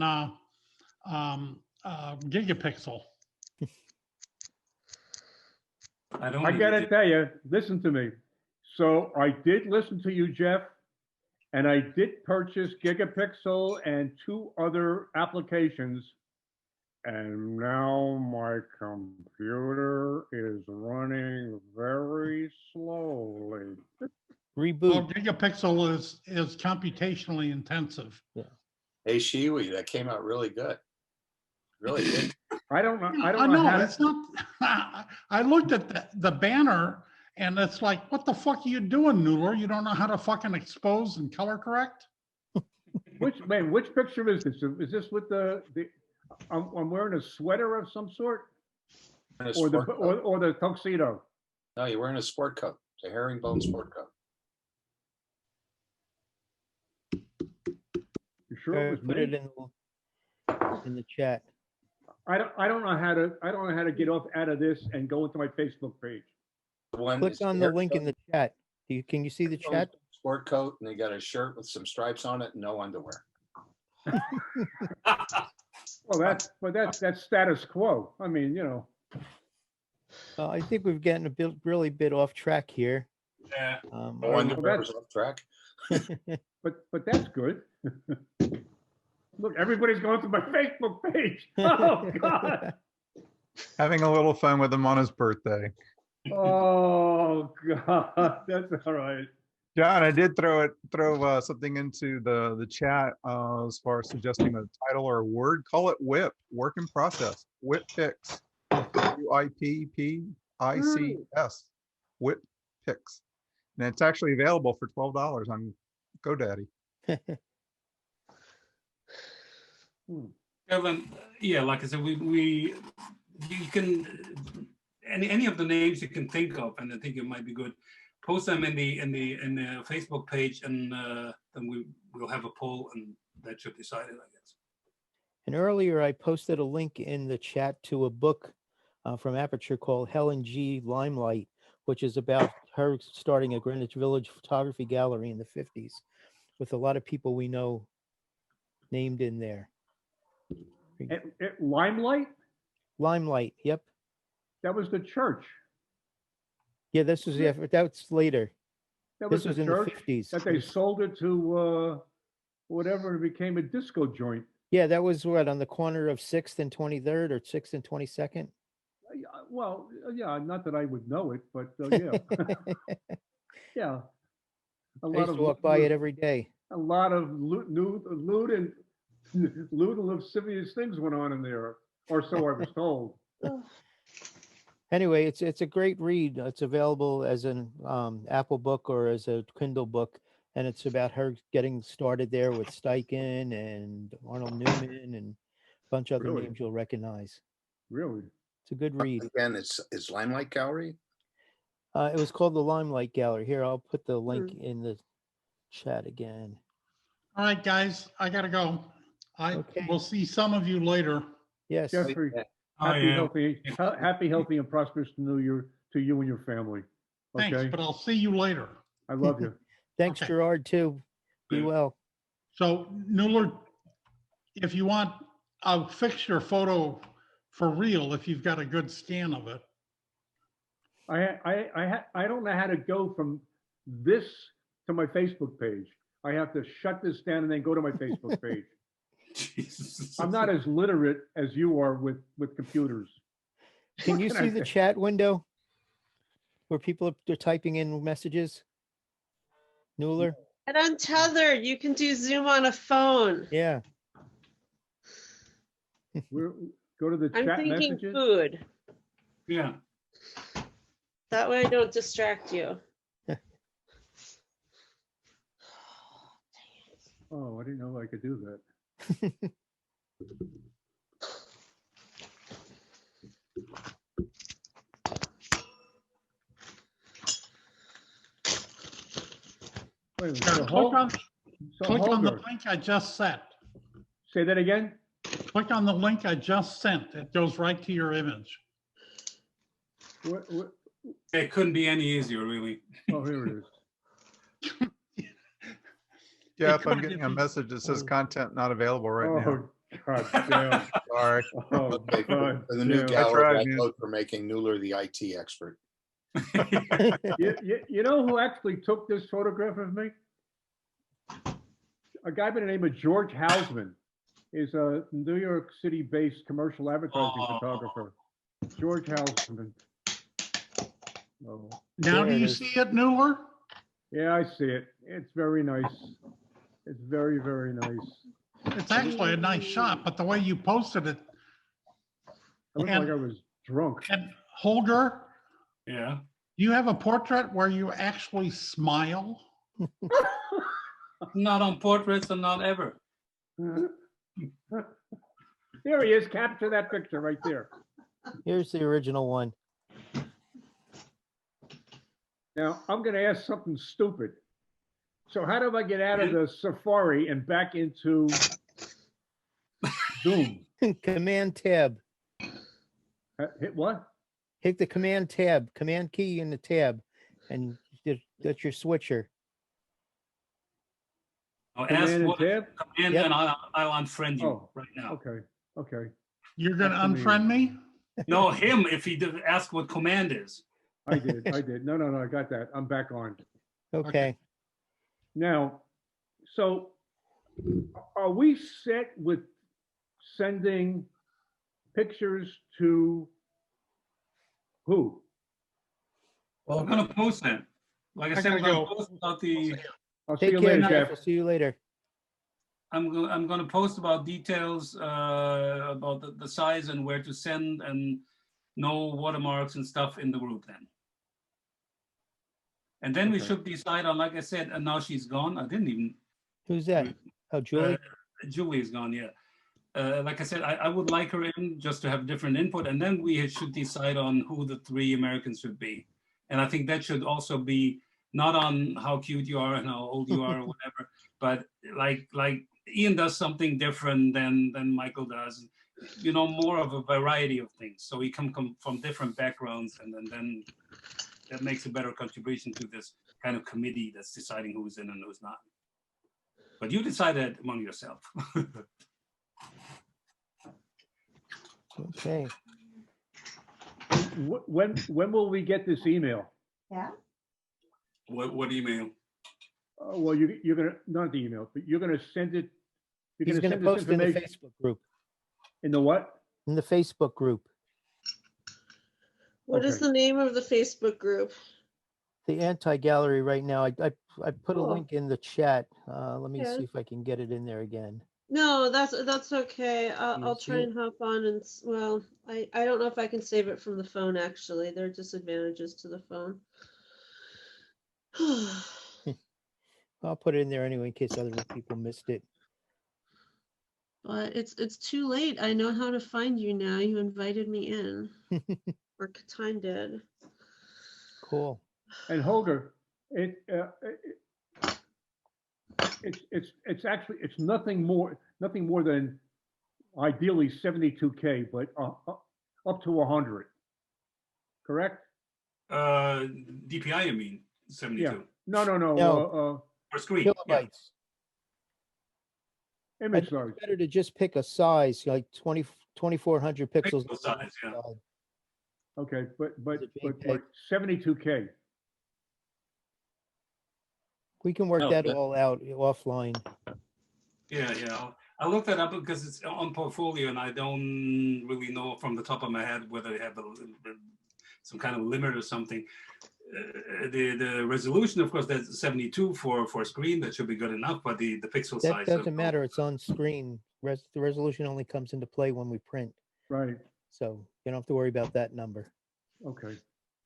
Gigapixel. I don't I even gotta did- tell you, listen to me. So I did listen to you, Jeff, and I did purchase Gigapixel and 2 other applications. And now my computer is running very slowly. Well, Reboot. Gigapixel is computationally intensive. Hey, Shiwi, that came out really good. Really did. I don't know. I I don't know know, how it's to. not, I looked at the banner and it's like, what the fuck are you doing, Noodler? You don't know how to fucking expose and color correct? Which picture is this? Is this with the? I'm wearing a sweater of some sort, And a or the sport coat. or the tuxedo. No, you're wearing a sport coat. It's a herringbone sport coat. You sure it was Put me? it in the chat. I don't know how to get out of this and go into my Facebook page. The one Click is on the link in herringbone the chat. Can you see the chat? sport coat, and they got a shirt with some stripes on it, and no underwear. Well, that's status quo. I mean, you know. I think we've gotten really bit off track here. Yeah. Um, No our- underwear was off track. But that's good. Look, everybody's going to my Facebook page. Oh God. Having a little fun with him on his birthday. Oh God. That's all right. John, I did throw something into the chat as far as suggesting a title or a word. Call it WIP, work in process. WIP Pix, WIPPICS, WIP Pix, and it's actually available for $12 on GoDaddy. Evan, yeah, like I said, you can any of the names you can think of, and I think it might be good. Post them in the Facebook page, and then we'll have a poll, and that should decide it, I guess. And earlier, I posted a link in the chat to a book from Aperture called Helen G. Limelight, which is about her starting a Greenwich Village photography gallery in the 50s with a lot of people we know named in there. At Limelight, Limelight, yep. that was the church. Yeah, this was that's later. That This was was the in the church 50s. that they sold it to whatever, it became a disco joint. Yeah, that was what, on the corner of 6th and 23rd or 6th and 22nd? Well, yeah, not that I would know it, but yeah, yeah. A I used to walk by it every day. a lot of lewd and lascivious things went on in there, or so I was told. Anyway, it's a great read. It's available as an Apple book or as a Kindle book, and it's about her getting started there with Steichen and Arnold Newman and a bunch of other Really? names you'll recognize. Really? It's a good read. Again, it's Limelight Gallery. It was called the Limelight Gallery. Here, I'll put the link in the chat again. All right, guys, I gotta go. I Okay. will see some of you later. Yes. Jeffrey, Oh, happy, yeah. healthy, and prosperous New Year to you and your family. Thanks, Okay, but I'll see you later. I love you. Thanks, Okay. Gerard, too. Be Good. well. So Nuller, if you want, I'll fix your photo for real if you've got a good scan of it. I don't know how to go from this to my Facebook page. I have to shut this down and then go to my Facebook page. Jesus. I'm not as literate as you are with computers. Can you What see I the say? chat window where people are typing in messages? Nuller? And untethered, you can do Zoom on a phone. Yeah. Go to the I'm chat thinking messages. food. Yeah. That way I don't distract you. Oh, I didn't know I could do that. Wait a minute, so Click Hol- on, so click on the Holger, link I just sent. say that again? Click on the link I just sent. It goes right to your image. It couldn't be any easier, really. Oh, here it is. Jeff, I'm could getting if a you- message that says content not available right now. Oh, God damn. Sorry. Oh, Okay, God for the new damn. tried, gallery, I man. vote for making Mueller the IT expert. You know who actually took this photograph of me? A guy by the name of George Hausman is a New York City-based commercial advertising Oh. photographer. George Hausman. Oh, Now There do it you is. see it, Nuller? yeah, I see it. It's very nice. It's very, very nice. It's actually a nice shot, but the way you posted it, I looked like I was drunk. and Holger, Yeah. you have a portrait where you actually smile? Not on portraits and not ever. There he is. Capture that picture right there. Here's the original one. Now, I'm going to ask something stupid. So how do I get out of the Safari and back into Zoom? Command tab. Hit what? Hit the command tab, command key in the tab, and that's your switcher. I'll ask Command and what tab? command Yep. and I'll unfriend you Oh, right now. Okay, okay. You're gonna That's amazing. unfriend me? No, him if he did ask what command is. I did. No, I got that. I'm back on. Okay. Now, so are we set with sending pictures to who? Well, I'm gonna post that. Like I I said, I'm gotta gonna go. post about the. I'll see Take you care, later, Jeff. Jeff. I'll see you later. I'm gonna post about details about the size and where to send and no watermarks and stuff in the group then. And then we Okay. should decide on, like I said, and now she's gone. I didn't even. Who's that? Oh, Julie? Julie is gone. Yeah. Like I said, I would like her in just to have different input, and then we should decide on who the 3 Americans should be. And I think that should also be not on how cute you are and how old you are or whatever, but like Ian does something different than Michael does. You know, more of a variety of things. So we come from different backgrounds, and then that makes a better contribution to this kind of committee that's deciding who's in and who's not. But you decide that among yourself. Okay. When will we get this email? What email? Well, you're gonna, not the email, but you're gonna send it. You're He's gonna gonna send this post in the information Facebook group. in the what? In the Facebook group. What is Okay. the name of the Facebook group? The anti-gallery right now. I put a Oh. link in the chat. Let me Yeah. see if I can get it in there again. No, that's okay. I'll You try see and hop on and well, I don't know if I can save it from the phone actually. There are disadvantages to the phone. I'll put it in there anyway in case other people missed it. But it's too late. I know how to find you now. You invited me in. Or time did. Cool. And Holger, it's actually, it's nothing more than ideally 72K, but up to 100. Correct? DPI, I mean, 72. Yeah. No. No. For screen. Yeah. Kilobytes. I Image think size. it's better to just pick a size, like 2400 pixels. Pixel size, yeah. Okay, but Is it big? 72K. We can work No, that that- all out offline. Yeah. I looked that up because it's on Portfolio, and I don't really know from the top of my head whether they have some kind of limit or something. The resolution, of course, that's 72 for screen. That should be good enough. But the pixel That size doesn't matter. It's on screen. The resolution only comes into play when we print. Right, So you don't have to worry about that number. okay.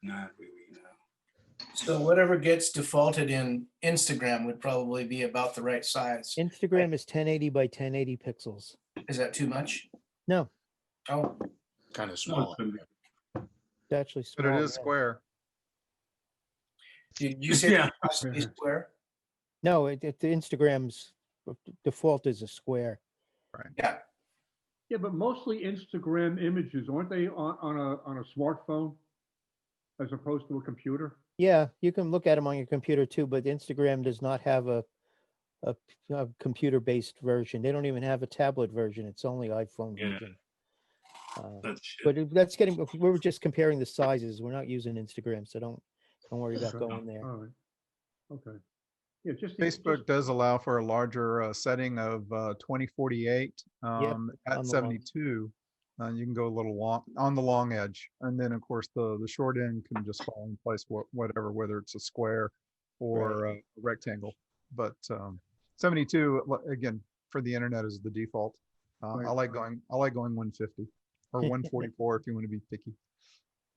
Not really. No. So whatever gets defaulted in Instagram would probably be about the right size. Instagram is 1080 by 1080 pixels. Is that too much? No, Oh, Kind of No, small. it's gonna it's actually But small. it is yeah. square. did you say Yeah. it has to be square? No, the Instagram's default is a square. Yeah, Yeah, but mostly Instagram images, aren't they on a smartphone? as opposed to a computer? Yeah, you can look at them on your computer too, but Instagram does not have a computer-based version. They don't even have a tablet version. It's only iPhone Yeah. version. That's shit. But that's getting, we were just comparing the sizes. We're not using Instagram, so don't worry about Okay. going there. All right. Okay. Yeah, Facebook does allow for a larger setting of 2048 on at the long. 72. You can go a little long on the long edge, and then of course the short end can just fall in place, whatever, whether it's a square or a rectangle. But 72 again for the internet is the default. I Right, like going 150 or 144 if you want to be picky.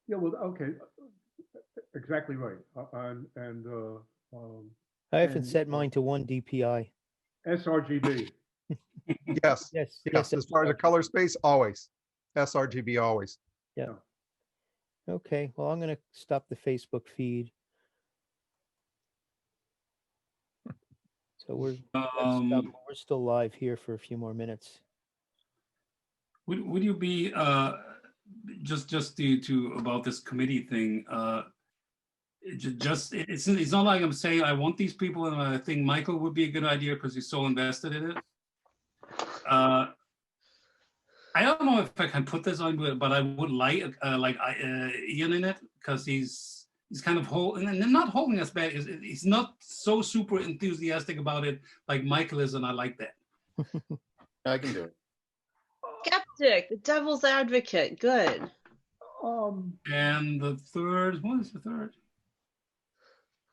Yeah, well, okay, exactly right. I haven't and, set mine to 1 DPI. sRGB. Yes, Yes, yes. As far as the color space, always sRGB, always. Okay, well, I'm going to stop the Facebook feed. So let's stop. We're still live here for a few more minutes. Would you be just to about this committee thing? It's not like I'm saying I want these people, and I think Michael would be a good idea because he's so invested in it. I don't know if I can put this on, but I would like Ian in it because he's kind of not holding us back. He's not so super enthusiastic about it like Michael is, and I like that. I can do it. Skeptic, the devil's advocate. Good. And the third, what is the third?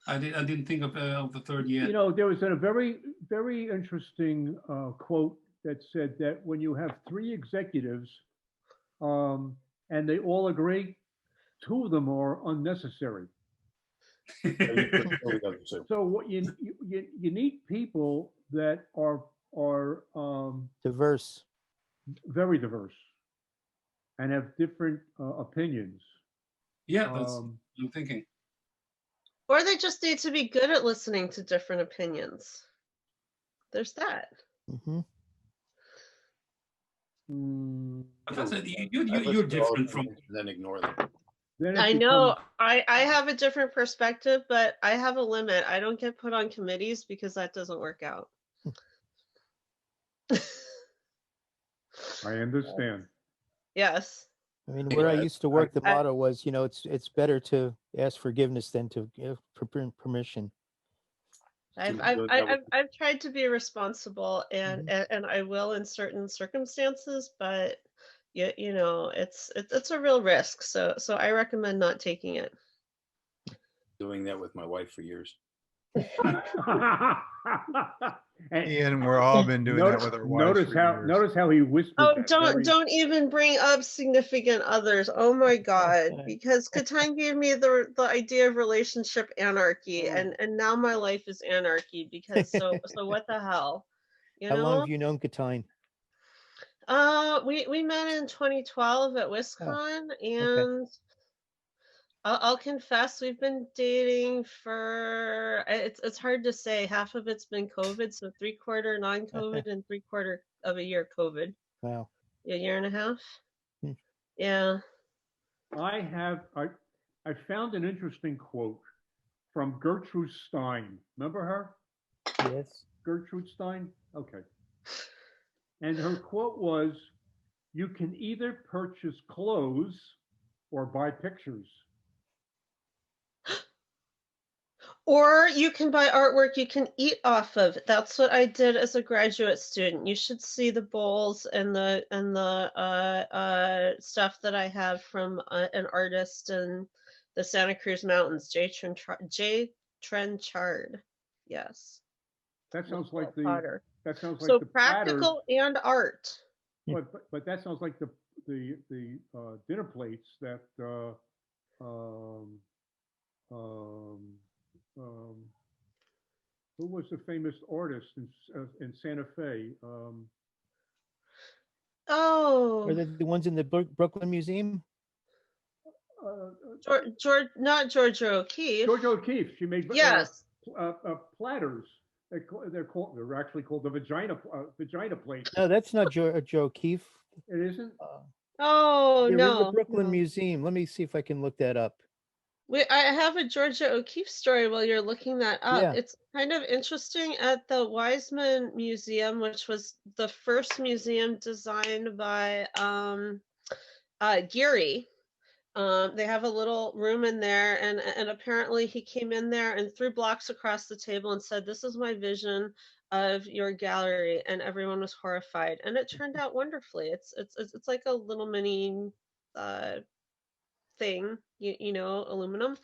I didn't think of the third yet. You know, there was a very, very interesting quote that said that when you have 3 executives and they all agree, 2 of them are unnecessary. So what you need people that are Diverse. very diverse and have different opinions. Yeah, that's what I'm thinking. Or they just need to be good at listening to different opinions. There's that. Mm-hmm. But that's it. You're different from. Then ignore them. Then it I know becomes- I have a different perspective, but I have a limit. I don't get put on committees because that doesn't work out. I understand. Yes. I mean, where I Yeah, used to work, the I- motto was, you know, it's better to ask forgiveness than to give permission. I've tried to be responsible and I will in certain circumstances, but you know, it's a real risk. So I recommend not taking it. Doing that with my wife for years. And Ian, we're all been doing that with our wives. Notice how he whispered. Oh, that don't even bring up significant others. Oh my God, Okay. because Catan gave me the idea of relationship anarchy, Oh. and now my life is anarchy because so what the hell, you How long know? have you known Katine? We met in 2012 at WisCon, and I'll confess we've been dating for it's hard to say. Half of it's been COVID, so 3/4 non-COVID and 3/4 of a year COVID. Wow. A year and a half. Hmm. Yeah. I found an interesting quote from Gertrude Stein. Remember her? Yes. Gertrude Stein? Okay. And her quote was, "You can either purchase clothes or buy pictures." Or you can buy artwork you can eat off of. That's what I did as a graduate student. You should see the bowls and the stuff that I have from an artist in the Santa Cruz Mountains, J. Trenchard. Yes. That sounds like Potter. that sounds like So the platter, practical and art. but that sounds like the dinner plates that who was the famous artist in Santa Fe? Oh, Are they the ones in the Brooklyn Museum? not Georgia O'Keeffe. George O'Keeffe. She made Yes. platters. They're actually called the vagina plates. No, that's not Joe O'Keeffe. It isn't. Oh They're in no. the Brooklyn no. Museum. Let me see if I can look that up. I have a Georgia O'Keeffe story while you're looking that up. Yeah. It's kind of interesting at the Wiseman Museum, which was the first museum designed by Geary. They have a little room in there, and apparently he came in there and threw blocks across the table and said, "This is my vision of your gallery," and everyone was horrified. And it turned out wonderfully. It's like a little mini uh, thing, you know, aluminum.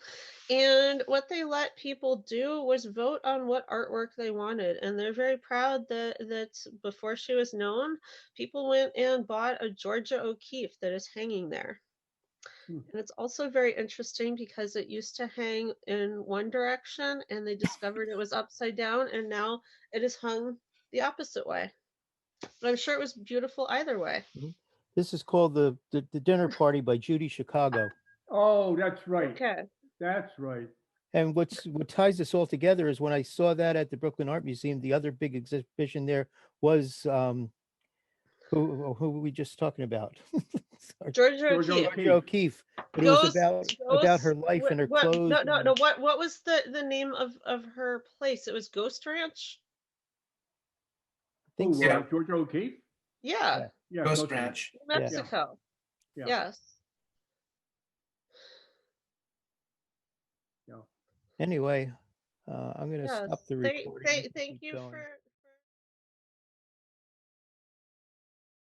And what they let people do was vote on what artwork they wanted. And they're very proud that before she was known, people went and bought a Georgia O'Keeffe that is hanging there. Hmm. And it's also very interesting because it used to hang in one direction and they discovered it was upside down, and now it is hung the opposite way. But I'm sure it was beautiful either way. This is called the Dinner Party by Judy Chicago. Oh, that's right. Okay. That's right. And what ties this all together is when I saw that at the Brooklyn Art Museum, the other big exhibition there was who were we just talking about? Sorry. Georgia Georgia O'Keeffe. O'Keeffe. Georgia O'Keeffe. But it was about her Ghost- life and her what- clothes. No. What was the name of her place? It was Ghost Ranch. I think Who, so. Georgia O'Keeffe? Yeah, Yeah. Ghost Ranch. Mexico. Yeah. Yes. Anyway, I'm going to Yes. stop the recording. Thank you for